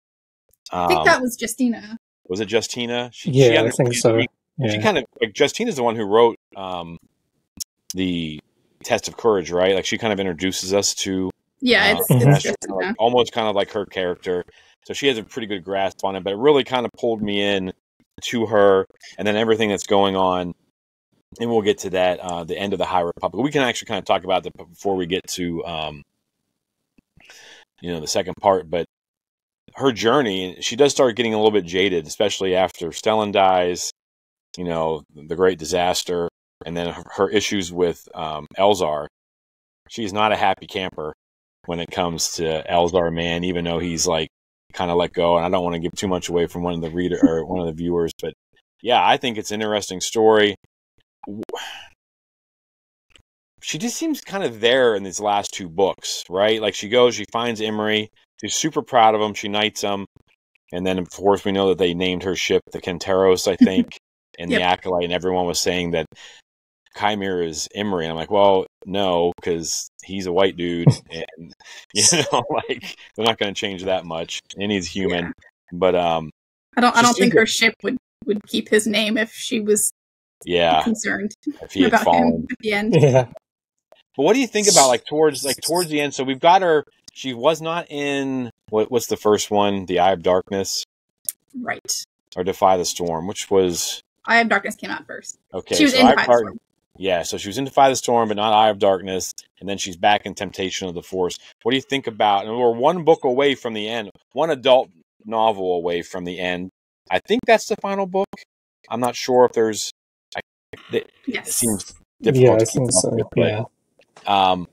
S2: I think that was Justina.
S1: Was it Justina?
S3: I think so. Yeah.
S1: She kind of, like, Justina's the one who wrote the Test of Courage, right? Like, she kind of introduces us to...
S2: Yeah, it's Justina.
S1: Almost kind of like her character. So she has a pretty good grasp on it, but it really kind of pulled me in to her, and then everything that's going on. And we'll get to that, the end of the High Republic. We can actually kind of talk about that before we get to, the second part. But her journey, she does start getting a little bit jaded, especially after Stellan dies, the great disaster, and then her issues with Elzar. She's not a happy camper when it comes to Elzar Mann, even though he's like kind of let go. And I don't want to give too much away from one of the viewers, but yeah, I think it's an interesting story. She just seems kind of there in these last 2 books, right? Like, she finds Imri, she's super proud of him, she knights him, and then of course we know that they named her ship the Kenteros, I think, in the Acolyte, and everyone was saying that Chimera is Imri, and I'm like, well, no, because he's a white dude, and like, they're not going to change that much, and he's human. Yeah. But
S2: I don't think her ship would keep his name if she was concerned
S1: if he had
S2: about
S1: fallen
S2: him at the end.
S3: Yeah.
S1: But what do you think about towards the end? So we've got her. She was not in what's the first one? The Eye of Darkness,
S2: right?
S1: Or Defy the Storm, which was
S2: Eye of Darkness came out first.
S1: Okay,
S2: she was in Defy the Storm.
S1: Yeah, so she was in Defy the Storm, but not Eye of Darkness, and then she's back in Temptation of the Force. What do you think about? And we're one book away from the end, one adult novel away from the end. I think that's the final book. I'm not sure if there's. It seems difficult to keep up with, but,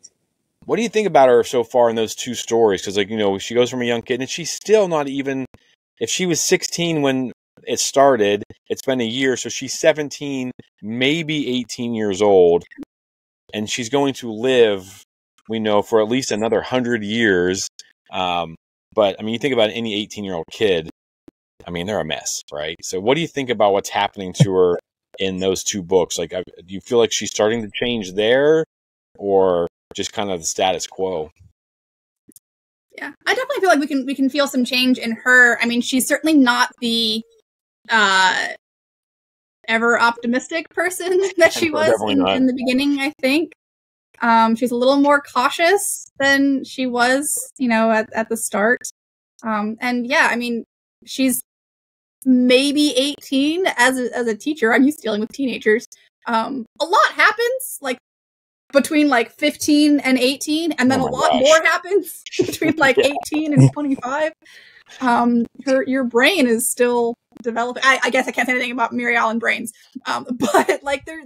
S1: what do you think about her so far in those two stories? Because, she goes from a young kid, and she's still not even. If she was 16 when it started, it's been a year, so she's 17, maybe 18 years old, and she's going to live, we know, for at least another 100 years. But you think about any 18-year-old kid, they're a mess, right? So what do you think about what's happening to her in those two books? Do you feel like she's starting to change there, or just kind of the status quo?
S2: Yeah, I definitely feel like we can feel some change in her. She's certainly not the ever optimistic person that she was in the beginning, I think. She's a little more cautious than she was, at the start. She's maybe 18 as a teacher. I'm used to dealing with teenagers. A lot happens, between 15 and 18, and then a lot more happens between 18 and 25. Your brain is still developing. I guess I can't say anything about Mary Allen brains, but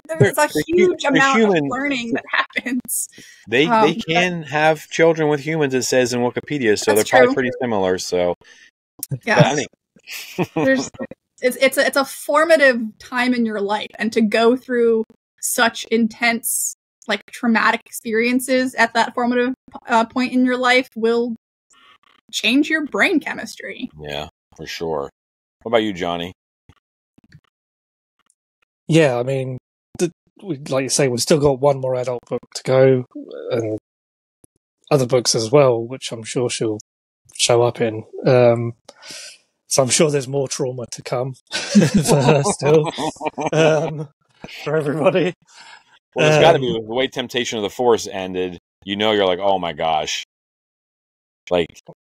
S2: there's a huge amount of learning that happens.
S1: They can have children with humans, it says in Wikipedia, so they're probably pretty similar. So
S2: yeah, it's a formative time in your life, and to go through such intense traumatic experiences at that formative point in your life will change your brain chemistry.
S1: Yeah, for sure. What about you, Johnny?
S3: Yeah, like you say, we've still got one more adult book to go, and other books as well, which I'm sure she'll show up in. So I'm sure there's more trauma to come for her still, for everybody.
S1: Well, there's got to be, the way Temptation of the Force ended, you're like, oh my gosh.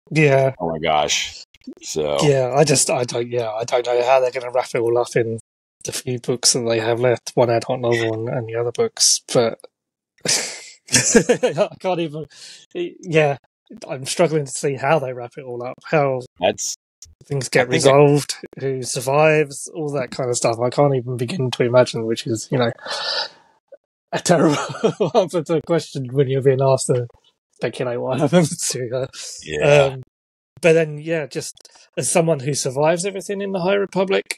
S3: Yeah.
S1: Oh my gosh. So.
S3: Yeah, I don't know how they're going to wrap it all up in the few books that they have left, one adult novel and the other books, but I can't even, I'm struggling to see how they wrap it all up, how things get resolved, who survives, all that kind of stuff. I can't even begin to imagine, which is, a terrible answer to a question when you're being asked to speculate what happens to her.
S1: Yeah.
S3: But then, just as someone who survives everything in the High Republic,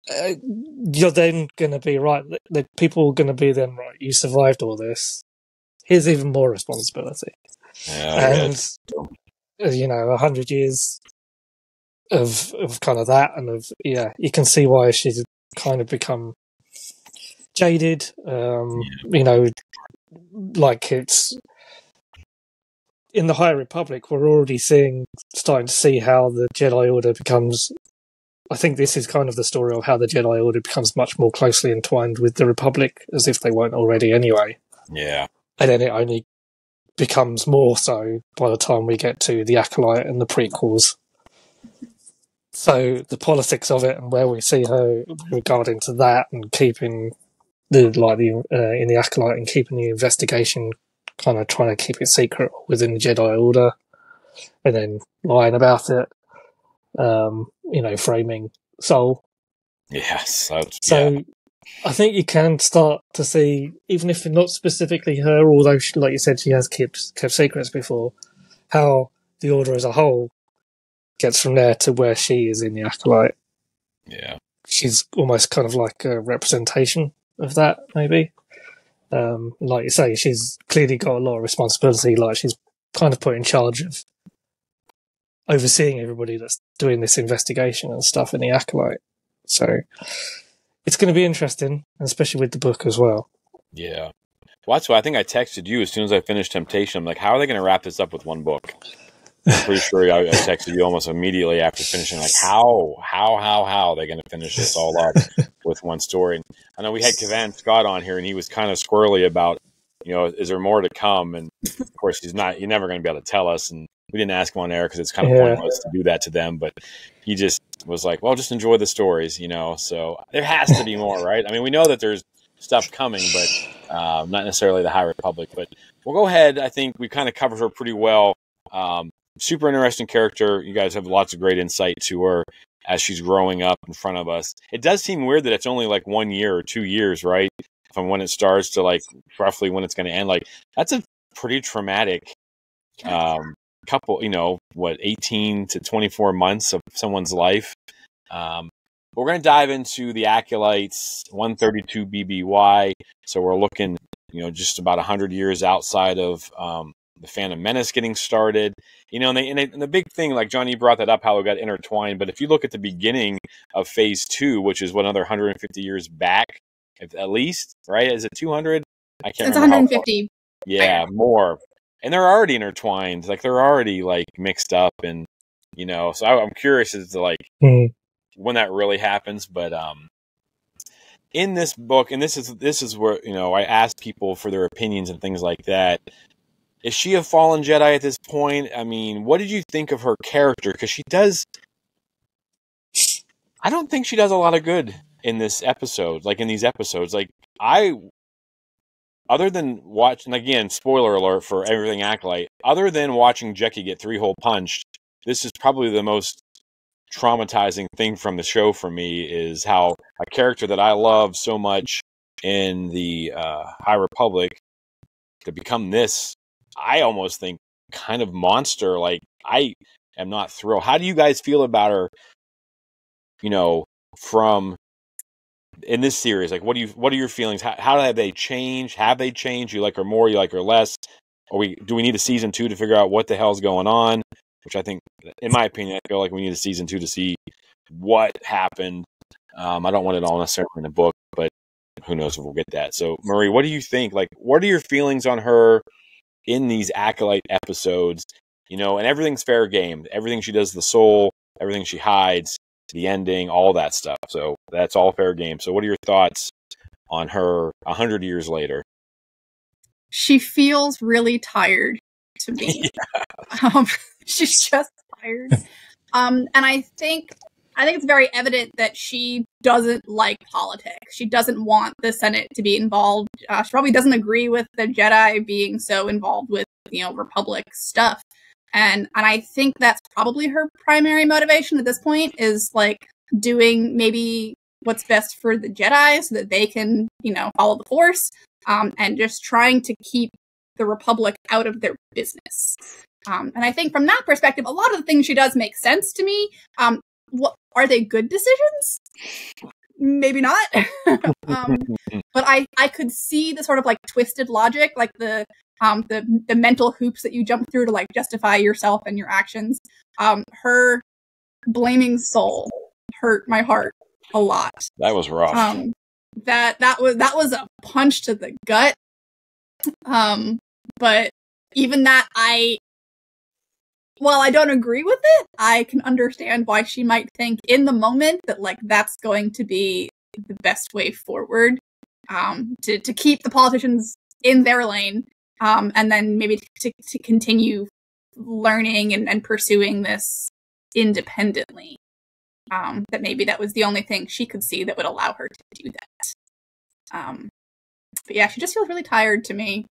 S3: you're then going to be right. The people are going to be then right. You survived all this. Here's even more responsibility.
S1: Yeah,
S3: and 100 years of kind of that, and you can see why she's kind of become jaded. It's in the High Republic, we're already starting to see how the Jedi Order becomes. I think this is kind of the story of how the Jedi Order becomes much more closely entwined with the Republic, as if they weren't already anyway.
S1: Yeah.
S3: And then it only becomes more so by the time we get to the Acolyte and the prequels. So the politics of it and where we see her regarding to that, and keeping in the Acolyte and keeping the investigation, kind of trying to keep it secret within the Jedi Order, and then lying about it, framing Soul.
S1: Yes.
S3: I think you can start to see, even if not specifically her, although like you said, she has kept secrets before, how the Order as a whole gets from there to where she is in the Acolyte.
S1: Yeah.
S3: She's almost kind of like a representation of that, maybe. Like you say, she's clearly got a lot of responsibility. She's kind of put in charge of overseeing everybody that's doing this investigation and stuff in the Acolyte. So it's going to be interesting, especially with the book as well.
S1: Yeah. Well, that's why I think I texted you as soon as I finished Temptation. I'm like, how are they going to wrap this up with one book? I'm pretty sure I texted you almost immediately after finishing, like, how are they going to finish this all up with one story? And I know we had Kevin Scott on here, and he was kind of squirrely about, is there more to come? And of course, you're never going to be able to tell us. And we didn't ask him on air because it's kind of pointless to do that to them. But he just was like, well, just enjoy the stories, So there has to be more, right? I mean, we know that there's stuff coming, but not necessarily the High Republic. But we'll go ahead. I think we kind of covered her pretty well. Super interesting character. You guys have lots of great insight to her as she's growing up in front of us. It does seem weird that it's only like 1 year or 2 years, right? From when it starts to like roughly when it's going to end. Like that's a pretty traumatic couple, 18 to 24 months of someone's life. We're going to dive into the Acolytes 132 BBY. So we're looking, just about 100 years outside of the Phantom Menace getting started. And the big thing, like Johnny, you brought that up, how it got intertwined. But if you look at the beginning of Phase 2, which is another 150 years back, at least, right? Is it 200? I can't remember.
S2: It's 150.
S1: Yeah, more. And they're already intertwined. Like, they're already, like, mixed up. And, so I'm curious as to, like, when that really happens. But in this book, and this is where, I ask people for their opinions and things like that. Is she a fallen Jedi at this point? I mean, what did you think of her character? Because I don't think she does a lot of good in this episode, like in these episodes. Like, other than watching, again, spoiler alert for everything Acolyte, other than watching Jecki get 3-hole punched, this is probably the most traumatizing thing from the show for me, is how a character that I love so much in the High Republic to become this, I almost think, kind of monster. Like, I am not thrilled. How do you guys feel about her, from in this series? Like, what are your feelings? How have they changed? Have they changed? You like her more? You like her less? Do we need a season 2 to figure out what the hell's going on? Which I think, in my opinion, I feel like we need a season 2 to see what happened. I don't want it all necessarily in the book, but who knows if we'll get that. So, Marie, what do you think? Like, what are your feelings on her in these Acolyte episodes? And everything's fair game. Everything she does, the soul, everything she hides, the ending, all that stuff. So that's all fair game. So what are your thoughts on her 100 years later?
S2: She feels really tired to me.
S1: Yeah.
S2: She's just tired. And I think it's very evident that she doesn't like politics. She doesn't want the Senate to be involved. She probably doesn't agree with the Jedi being so involved with, Republic stuff. And I think that's probably her primary motivation at this point, is like doing maybe what's best for the Jedi so that they can, follow the Force, and just trying to keep the Republic out of their business. And I think from that perspective, a lot of the things she does make sense to me. What are they good decisions? Maybe not. But I could see the sort of like twisted logic, like the mental hoops that you jump through to like justify yourself and your actions. Her blaming Soul hurt my heart a lot. That
S1: was rough.
S2: That was a punch to the gut. But even that, while I don't agree with it, I can understand why she might think in the moment that like that's going to be the best way forward, to keep the politicians in their lane, and then maybe to continue learning and pursuing this independently. That maybe that was the only thing she could see that would allow her to do that. But yeah, she just feels really tired to me.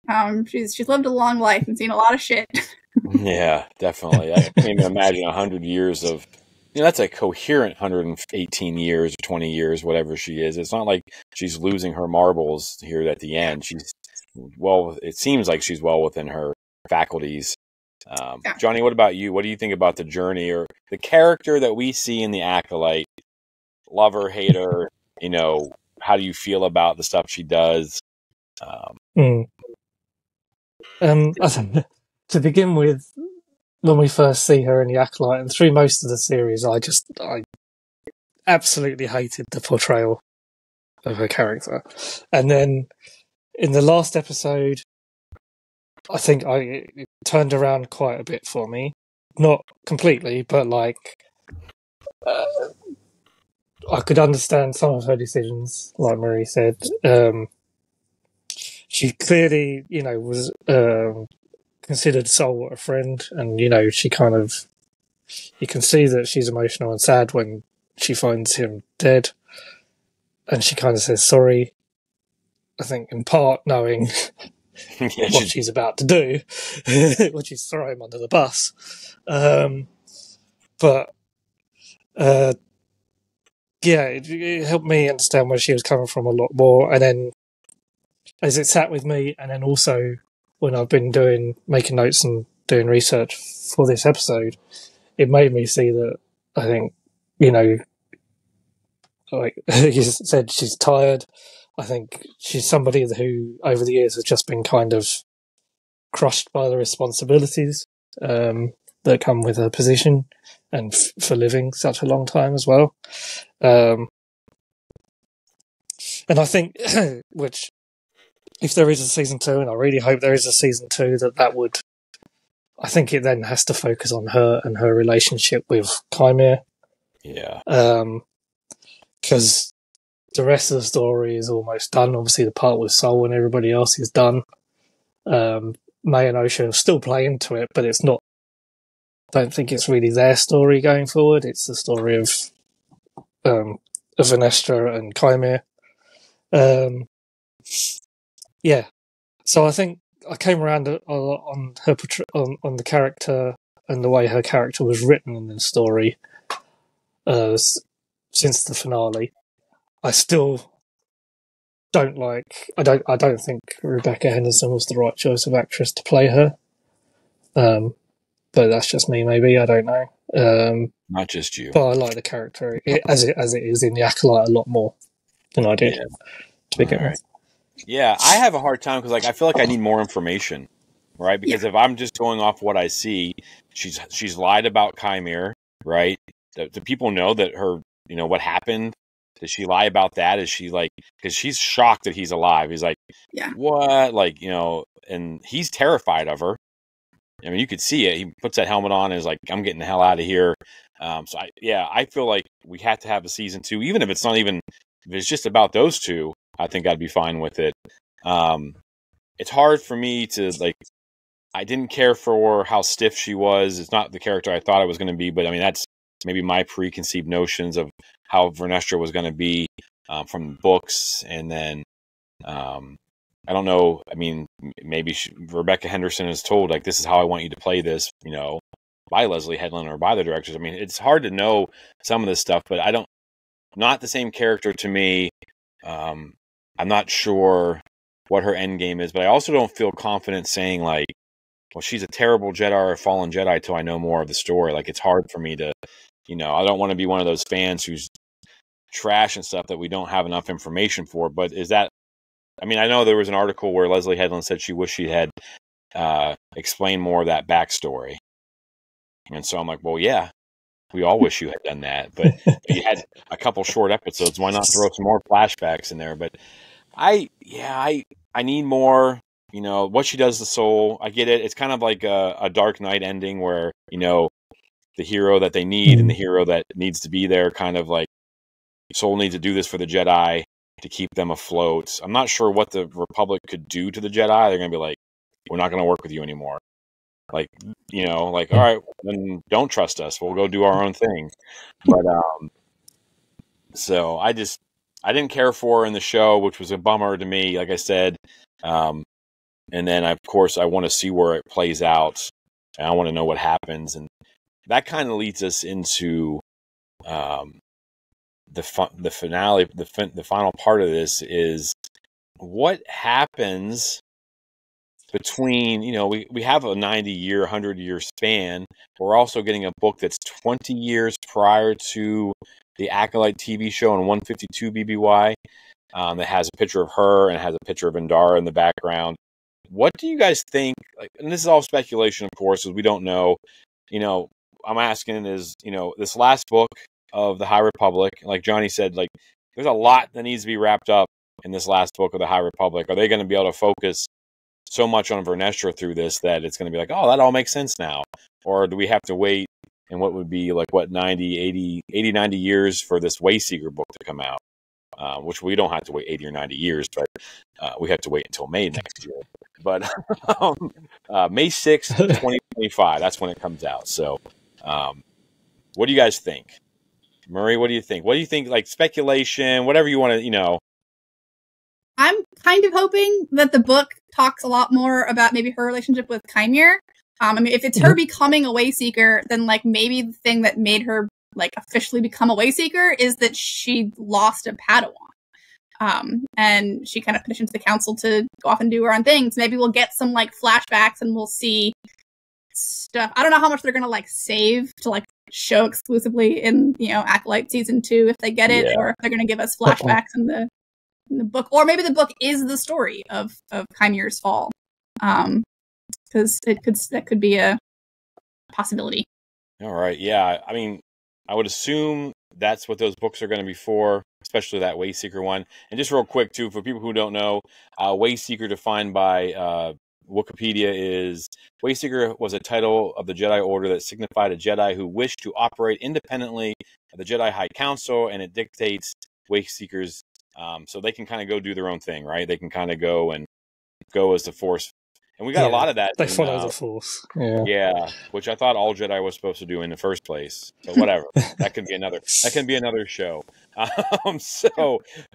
S2: She's lived a long life and seen a lot of shit.
S1: Yeah, definitely. I can't even imagine 100 years of, that's a coherent 118 years or 20 years, whatever she is. It's not like she's losing her marbles here at the end. It seems like she's well within her faculties. Johnny, what about you? What do you think about the journey or the character that we see in the Acolyte? Lover, hater, how do you feel about the stuff she does?
S3: To begin with, when we first see her in the Acolyte and through most of the series, I absolutely hated the portrayal of her character. And then in the last episode, I think it turned around quite a bit for me. not completely, but like I could understand some of her decisions, like Marie said. She clearly, was considered Sol a friend, and she kind of, you can see that she's emotional and sad when she finds him dead, and she kind of says sorry. I think in part knowing what she's about to do, which is throw him under the bus. But yeah, it helped me understand where she was coming from a lot more. And then as it sat with me, and then also when I've been making notes and doing research for this episode, it made me see that I think, like you said, she's tired. I think she's somebody who over the years has just been kind of crushed by the responsibilities that come with her position and for living such a long time as well. And I think, which, if there is a season 2, and I really hope there is a season 2, that would, I think it then has to focus on her and her relationship with Chimera.
S1: Yeah.
S3: Because the rest of the story is almost done. Obviously, the part with Sol and everybody else is done. May and Osha still play into it, but it's not. I don't think it's really their story going forward. It's the story of Vernestra and Chimera. Yeah. So I think I came around on her on the character and the way her character was written in the story since the finale. I still don't like. I don't think Rebecca Henderson was the right choice of actress to play her. But that's just me. Maybe I don't know.
S1: Not just you.
S3: But I like the character as it is in the Acolyte a lot more than I did to begin with.
S1: Yeah, I have a hard time because I feel like I need more information, right? Because if I'm just going off what I see, she's lied about Chimera, right? Do people know that her, what happened? Did she lie about that? Is she because she's shocked that he's alive. He's like, what? And he's terrified of her. I mean, you could see it. He puts that helmet on and is like, I'm getting the hell out of here. I feel like we have to have a season 2, even if it's not even, if it's just about those two, I think I'd be fine with it. It's hard for me to, I didn't care for how stiff she was. It's not the character I thought it was going to be, but I mean, that's maybe my preconceived notions of how Vernestra was going to be from the books. And then, I don't know. I mean, maybe Rebecca Henderson is told, this is how I want you to play this, by Leslie Headland or by the directors. I mean, it's hard to know some of this stuff, but not the same character to me. I'm not sure what her end game is, but I also don't feel confident saying well, she's a terrible Jedi or a fallen Jedi till I know more of the story. It's hard for me to, I don't want to be one of those fans who's trash and stuff that we don't have enough information for. But is that, I mean, I know there was an article where Leslie Headland said she wished she had explained more of that backstory. And so I'm like, well, yeah, we all wish you had done that. But you had a couple short episodes. Why not throw some more flashbacks in there? But I need more, what she does to Sol. I get it. It's kind of like a Dark Knight ending where, the hero that they need and the hero that needs to be there kind of Sol needs to do this for the Jedi to keep them afloat. I'm not sure what the Republic could do to the Jedi. They're going to be like, we're not going to work with you anymore. All right, then don't trust us. We'll go do our own thing. But, so I didn't care for her in the show, which was a bummer to me, like I said. And then, of course, I want to see where it plays out. And I want to know what happens. And that kind of leads us into the finale. The final part of this is what happens between, we have a 90-year, 100-year span. We're also getting a book that's 20 years prior to the Acolyte TV show on 152 BBY that has a picture of her and has a picture of Indara in the background. What do you guys think? And this is all speculation, of course, as we don't know. I'm asking is, this last book of the High Republic, like Johnny said, there's a lot that needs to be wrapped up in this last book of the High Republic. Are they going to be able to focus so much on Vernestra through this that it's going to be like, oh, that all makes sense now? Or do we have to wait, and what would be like, 90 years for this Wayseeker book to come out? Which we don't have to wait 80 or 90 years, but we have to wait until May next year. But May 6th, 2025, that's when it comes out. So what do you guys think? Marie, what do you think? What do you think, like speculation, whatever you want to,
S2: I'm kind of hoping that the book talks a lot more about maybe her relationship with Chimere. I mean, if it's her becoming a Wayseeker, then like maybe the thing that made her like officially become a Wayseeker is that she lost a Padawan. And she kind of petitions the council to go off and do her own things. Maybe we'll get some like flashbacks and we'll see stuff. I don't know how much they're gonna like save to like show exclusively in Acolyte season 2 if they get it, or if they're gonna give us flashbacks in the book, or maybe the book is the story of Chimere's fall. Because that could be a possibility. All
S1: right, yeah. I mean, I would assume that's what those books are going to be for, especially that Wayseeker one. And just real quick, too, for people who don't know, Wayseeker defined by Wikipedia is, Wayseeker was a title of the Jedi Order that signified a Jedi who wished to operate independently of the Jedi High Council, and it dictates Wayseekers, so they can kind of go do their own thing, right? They can kind of go as the Force. And we got a lot of that.
S3: They follow the Force.
S1: Yeah, which I thought all Jedi was supposed to do in the first place. But whatever, that can be another show.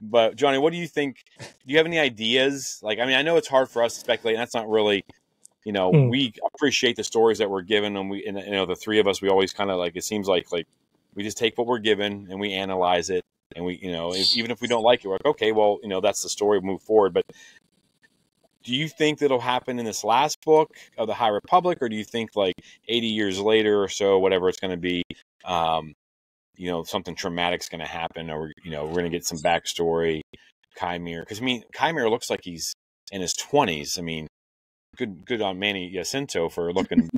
S1: But Johnny, what do you think? Do you have any ideas? Like, I mean, I know it's hard for us to speculate, and that's not really, we appreciate the stories that we're given, and the three of us, we always kind of like, it seems like we just take what we're given and we analyze it, and we, even if we don't like it, we're like, okay, well, that's the story, move forward. But do you think that'll happen in this last book of the High Republic, or do you think like 80 years later or so, whatever it's going to be, something traumatic's going to happen, or we're going to get some backstory, Chimere? Because I mean, Chimere looks like he's in his 20s. I mean, good on Manny Jacinto for looking,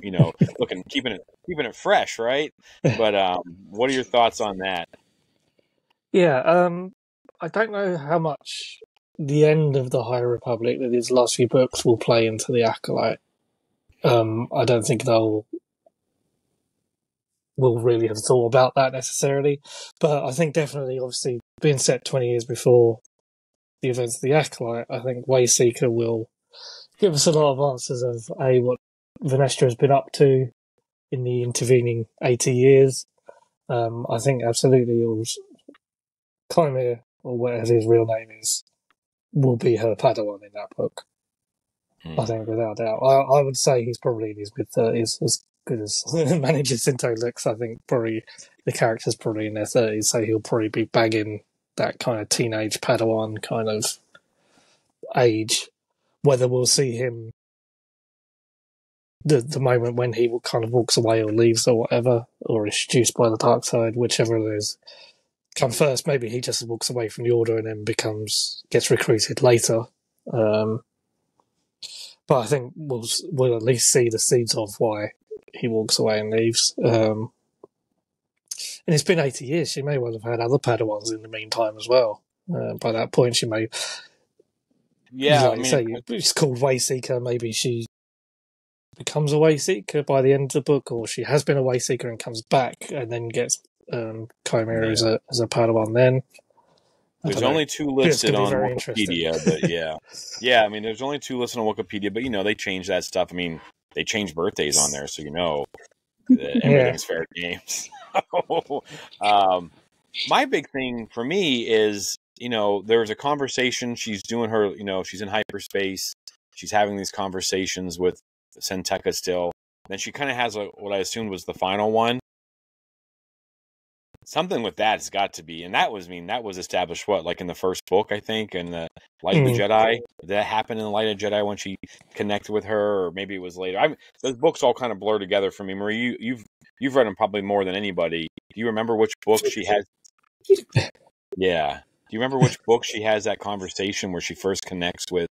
S1: keeping it fresh, right? But what are your thoughts on that?
S3: Yeah, I don't know how much the end of the High Republic, that these last few books, will play into the Acolyte. I don't think will really have thought about that necessarily, but I think definitely, obviously, being set 20 years before the events of the Acolyte, I think Wayseeker will give us a lot of answers of what Vernestra has been up to in the intervening 80 years. I think absolutely Chimere, or whatever his real name is, will be her Padawan in that book. I think, without doubt. I would say he's probably in his mid-30s, as good as Manager Cinto looks. I think probably the character's probably in their 30s, so he'll probably be bagging that kind of teenage Padawan kind of age. Whether we'll see him the moment when he kind of walks away or leaves or whatever, or is seduced by the dark side, whichever it is, come first. Maybe he just walks away from the Order and then gets recruited later. But I think we'll at least see the seeds of why he walks away and leaves. And it's been 80 years. She may well have had other Padawans in the meantime as well. By that point, she may... Yeah, like you say, it's called Wayseeker. Maybe she becomes a Wayseeker by the end of the book, or she has been a Wayseeker and comes back and then gets Chimere as a Padawan then.
S1: There's only 2 listed on Wikipedia, but yeah. I mean, there's only 2 listed on Wikipedia, but they change that stuff. I mean, they change birthdays on there, so everything's fair games. My big thing for me is, there's a conversation she's doing her. She's in hyperspace. She's having these conversations with Senteca still. Then she kind of has what I assumed was the final one. Something with that's got to be, and that was established like in the first book, I think, in the Light of the Jedi. Did that happen in the Light of the Jedi when she connected with her, or maybe it was later? Those books all kind of blur together for me. Marie, you've read them probably more than anybody. Do you remember which book she has? Yeah. Do you remember which book she has that conversation where she first connects with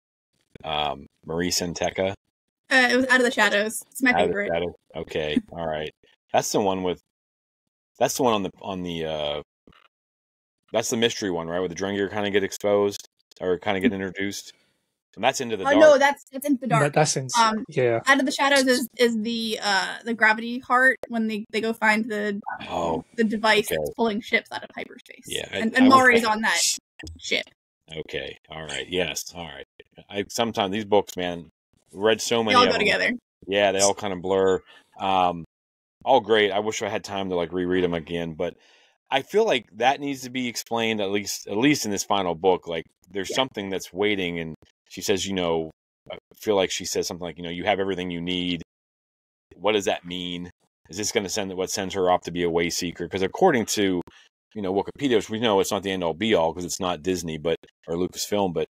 S1: Marie Senteca?
S2: It was Out of the Shadows. It's my favorite.
S1: Okay, all right. That's the one on the that's the mystery one, right? Where the Drengir kind of get exposed or kind of get introduced. And that's Into the Dark.
S2: No, that's Into the Dark.
S3: That's in, yeah.
S2: Out of the Shadows is the gravity heart when they go find the device that's pulling ships out of hyperspace.
S1: Yeah,
S2: and Mari's on that ship.
S1: Okay, all right, yes, all right. I sometimes these books, man, read so many.
S2: They all
S1: of
S2: go
S1: them.
S2: together.
S1: Yeah, they all kind of blur. All great. I wish I had time to like reread them again, but I feel like that needs to be explained at least in this final book. Like, there's something that's waiting, and she says, I feel like she says something like, you have everything you need. What does that mean? Is this going to what sends her off to be a way seeker? Because according to, Wikipedia, which we know it's not the end all be all because it's not Disney or Lucasfilm, but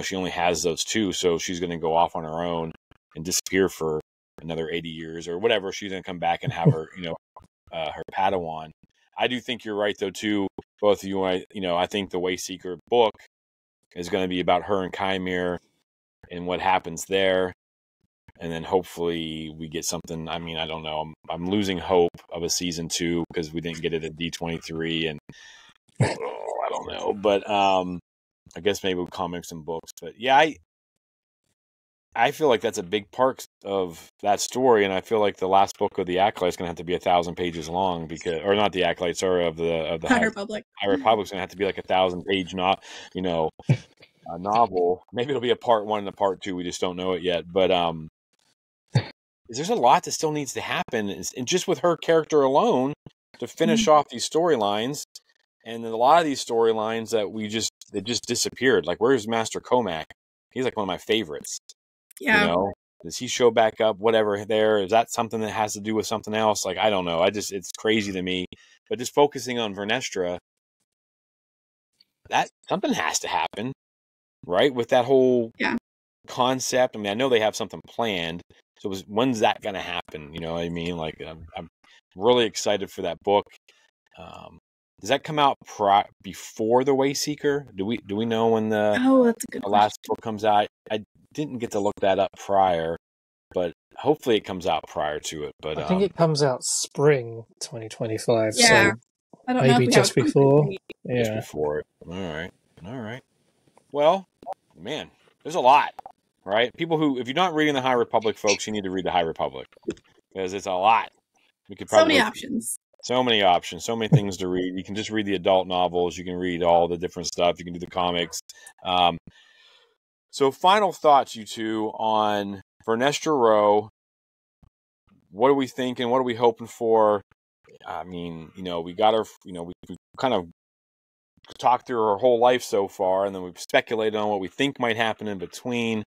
S1: she only has those two, so she's going to go off on her own and disappear for another 80 years or whatever. She's going to come back and have her, her Padawan. I do think you're right though too. Both of you, I think the Wayseeker book is going to be about her and Kymir and what happens there. And then hopefully we get something. I mean, I don't know. I'm losing hope of a season 2 because we didn't get it at D23, and I don't know. But I guess maybe with comics and books. But yeah, I feel like that's a big part of that story, and I feel like the last book of the Acolyte is going to have to be 1,000 pages long or not the Acolyte, sorry, of the
S2: High Republic.
S1: High Republic's going to have to be like 1,000-page novel. Maybe it'll be a part 1 and a part 2. We just don't know it yet. But there's a lot that still needs to happen, and just with her character alone to finish off these storylines. And a lot of these storylines that they just disappeared. Like, where's Master Comac? He's like one of my favorites.
S2: Yeah.
S1: Does he show back up? Whatever there. Is that something that has to do with something else? Like, I don't know. It's crazy to me. But just focusing on Vernestra, that something has to happen, right? With that whole concept. I mean, I know they have something planned. So when's that going to happen? You know what I mean? Like, I'm really excited for that book. Does that come out before the Wayseeker? Do we know when
S2: that's a good
S1: last book comes out? I didn't get to look that up prior, but hopefully it comes out prior to it. But
S3: I think it comes out spring 2025.
S2: Yeah,
S3: so
S2: I don't
S3: maybe
S2: know
S3: just before.
S1: Just before it. All right. Well, man, there's a lot, right? People if you're not reading the High Republic, folks, you need to read the High Republic because it's a lot. We could probably
S2: so many options,
S1: so many things to read. You can just read the adult novels. You can read all the different stuff. You can do the comics. So final thoughts, you two, on Vernestra Rwoh. What are we thinking? What are we hoping for? I mean, we got her, we kind of talked through her whole life so far, and then we've speculated on what we think might happen in between.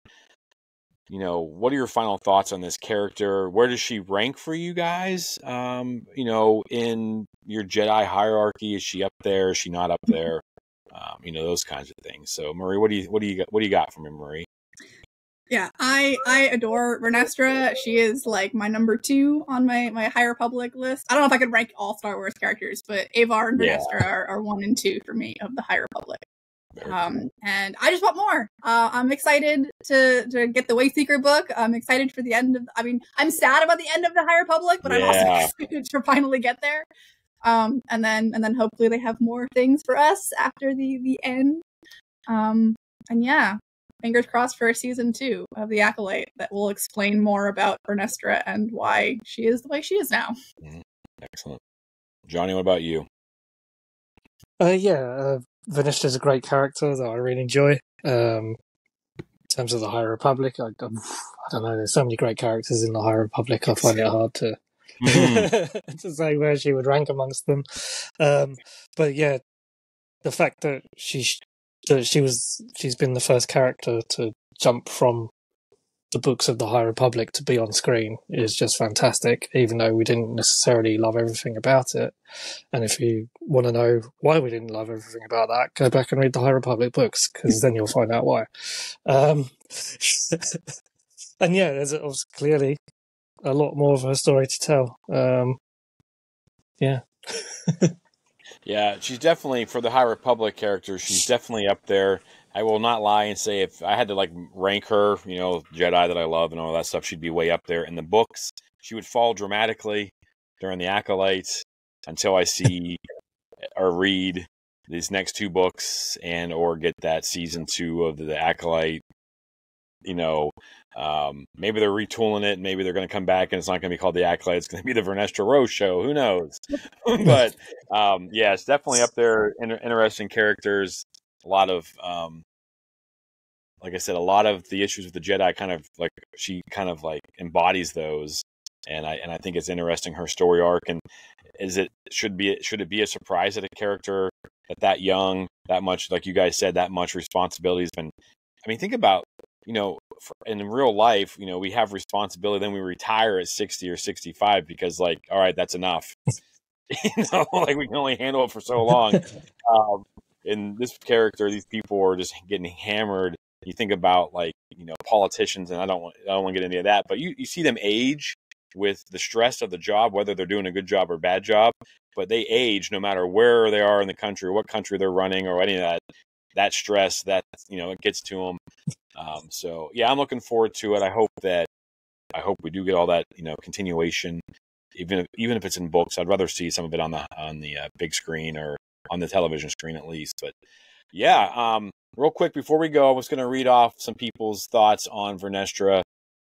S1: What are your final thoughts on this character? Where does she rank for you guys? In your Jedi hierarchy, is she up there? Is she not up there? Those kinds of things. So, Marie, what do you got from her, Marie?
S2: Yeah, I adore Vernestra. She is like my number 2 on my High Republic list. I don't know if I could rank all Star Wars characters, but Avar and Vernestra are 1 and 2 for me of the High Republic. And I just want more. I'm excited to get the Wayseeker book. I'm excited for the end of. I mean, I'm sad about the end of the High Republic, but I'm also excited to finally get there. And then hopefully they have more things for us after the end. And yeah, fingers crossed for a season 2 of the Acolyte that will explain more about Vernestra and why she is the way she is now.
S1: Excellent, Johnny. What about you?
S3: Vernestra's a great character that I really enjoy. In terms of the High Republic, I don't know. There's so many great characters in the High Republic. I find it hard to to say where she would rank amongst them. But yeah, the fact that she's been the first character to jump from the books of the High Republic to be on screen is just fantastic, even though we didn't necessarily love everything about it. And if you want to know why we didn't love everything about that, go back and read the High Republic books, because then you'll find out why. And yeah, there's clearly a lot more of her story to tell.
S1: Yeah, she's definitely, for the High Republic character, she's definitely up there. I will not lie and say if I had to rank her, Jedi that I love and all that stuff, she'd be way up there. In the books, she would fall dramatically during the Acolytes until I see or read these next 2 books or get that season 2 of the Acolyte maybe they're retooling it. Maybe they're going to come back and it's not going to be called the Acolyte. It's going to be the Vernestra Rwoh show. Who knows? But yeah, it's definitely up there. Interesting characters. A lot of, like I said, a lot of the issues with the Jedi she kind of embodies those. And I think it's interesting, her story arc. And should it be a surprise that a character that young, that much, like you guys said, that much responsibility has been, I mean, think about, in real life, we have responsibility, then we retire at 60 or 65 because all right, that's enough. We can only handle it for so long. In this character, these people are just getting hammered. You think about politicians, and I don't want to get into that, but you see them age with the stress of the job, whether they're doing a good job or bad job, but they age no matter where they are in the country or what country they're running or any of that stress that, it gets to them. So yeah, I'm looking forward to it. I hope we do get all that, continuation, even if it's in books. I'd rather see some of it on the big screen or on the television screen at least. But yeah, real quick before we go, I was going to read off some people's thoughts on Vernestra,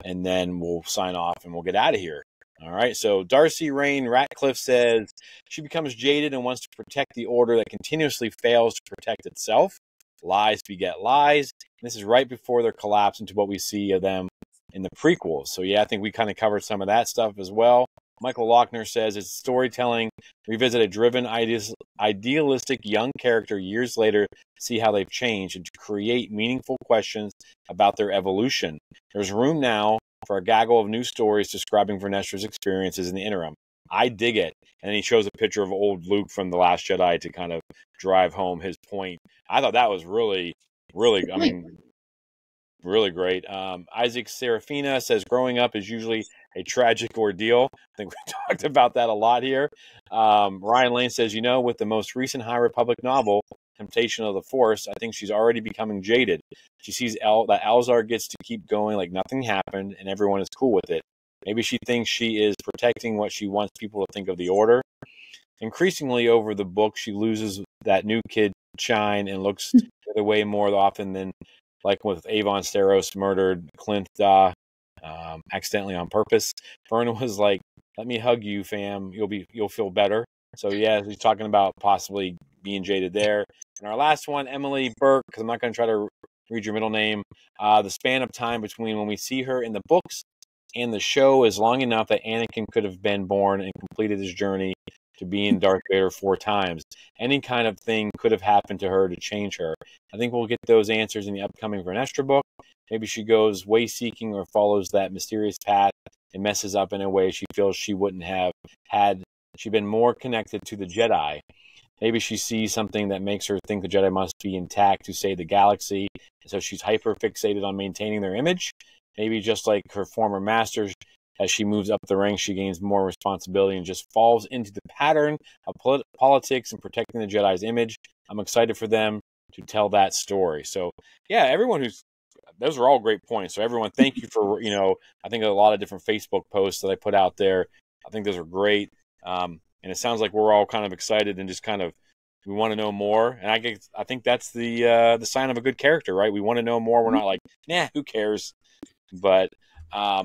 S1: and then we'll sign off and we'll get out of here. All right. So Darcy Rain Ratcliffe says she becomes jaded and wants to protect the order that continuously fails to protect itself. Lies beget lies. And this is right before their collapse into what we see of them in the prequels. So yeah, I think we kind of covered some of that stuff as well. Michael Lochner says it's storytelling. Revisit a driven, idealistic young character years later, see how they've changed, and to create meaningful questions about their evolution. There's room now for a gaggle of new stories describing Vernestra's experiences in the interim. I dig it. And then he shows a picture of old Luke from The Last Jedi to kind of drive home his point. I thought that was really, really, really great. Isaac Serafina says growing up is usually a tragic ordeal. I think we talked about that a lot here. Ryan Lane says, with the most recent High Republic novel, Temptation of the Force, I think she's already becoming jaded. She sees that Elzar gets to keep going like nothing happened and everyone is cool with it. Maybe she thinks she is protecting what she wants people to think of the Order. Increasingly over the book, she loses that new kid shine and looks the other way more often than like with Avon Steros murdered Clint accidentally on purpose. Vern was like, "Let me hug you, fam. You'll feel better." So yeah, he's talking about possibly being jaded there. And our last one, Emily Burke, because I'm not going to try to read your middle name. The span of time between when we see her in the books and the show is long enough that Anakin could have been born and completed his journey to being Darth Vader 4 times. Any kind of thing could have happened to her to change her. I think we'll get those answers in the upcoming Vernestra book. Maybe she goes way-seeking or follows that mysterious path and messes up in a way she feels she wouldn't have had she been more connected to the Jedi. Maybe she sees something that makes her think the Jedi must be intact to save the galaxy, so she's hyper-fixated on maintaining their image. Maybe just like her former masters, as she moves up the ranks, she gains more responsibility and just falls into the pattern of politics and protecting the Jedi's image. I'm excited for them to tell that story. So, yeah, those are all great points. So, everyone, thank you for, I think a lot of different Facebook posts that I put out there. I think those are great. And it sounds like we're all kind of excited and just kind of, we want to know more. And I think that's the sign of a good character, right? We want to know more. We're not like, nah, who cares? But I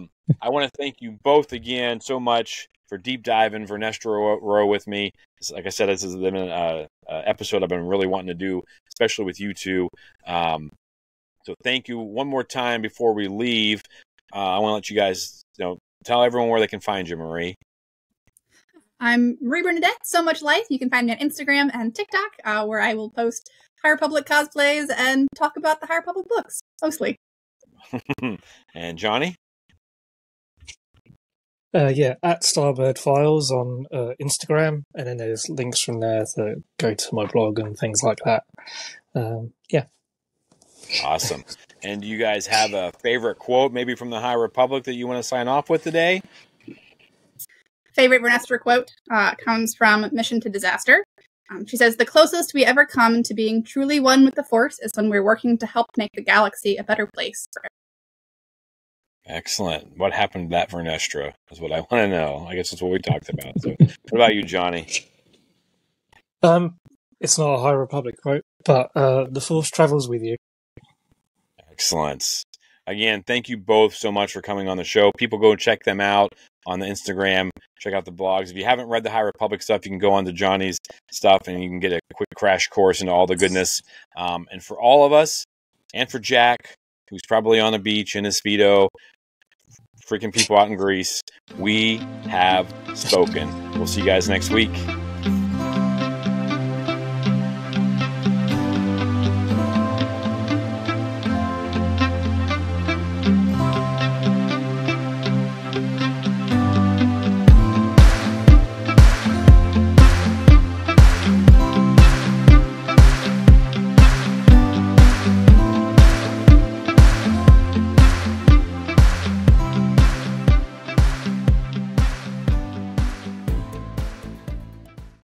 S1: want to thank you both again so much for deep diving Vernestra Rwoh with me. Like I said, this has been an episode I've been really wanting to do, especially with you two. So thank you one more time before we leave. I want to let you guys tell everyone where they can find you, Marie.
S2: I'm Marie Bernadette, So Much Life. You can find me on Instagram and TikTok, where I will post High Republic cosplays and talk about the High Republic books, mostly.
S1: And Johnny?
S3: At Starbird Files on Instagram, and then there's links from there that go to my blog and things like that.
S1: Awesome. And do you guys have a favorite quote, maybe from the High Republic, that you want to sign off with today?
S2: Favorite Vernestra quote comes from Mission to Disaster. She says, "The closest we ever come to being truly one with the Force is when we're working to help make the galaxy a better place."
S1: Excellent. What happened to that Vernestra is what I want to know. I guess that's what we talked about. So, what about you, Johnny?
S3: It's not a High Republic quote, but the Force travels with you.
S1: Excellent. Again, thank you both so much for coming on the show. People go check them out on the Instagram. Check out the blogs. If you haven't read the High Republic stuff, you can go on to Johnny's stuff and you can get a quick crash course into all the goodness. And for all of us, and for Jack, who's probably on a beach in his Speedo, freaking people out in Greece, we have spoken. We'll see you guys next week.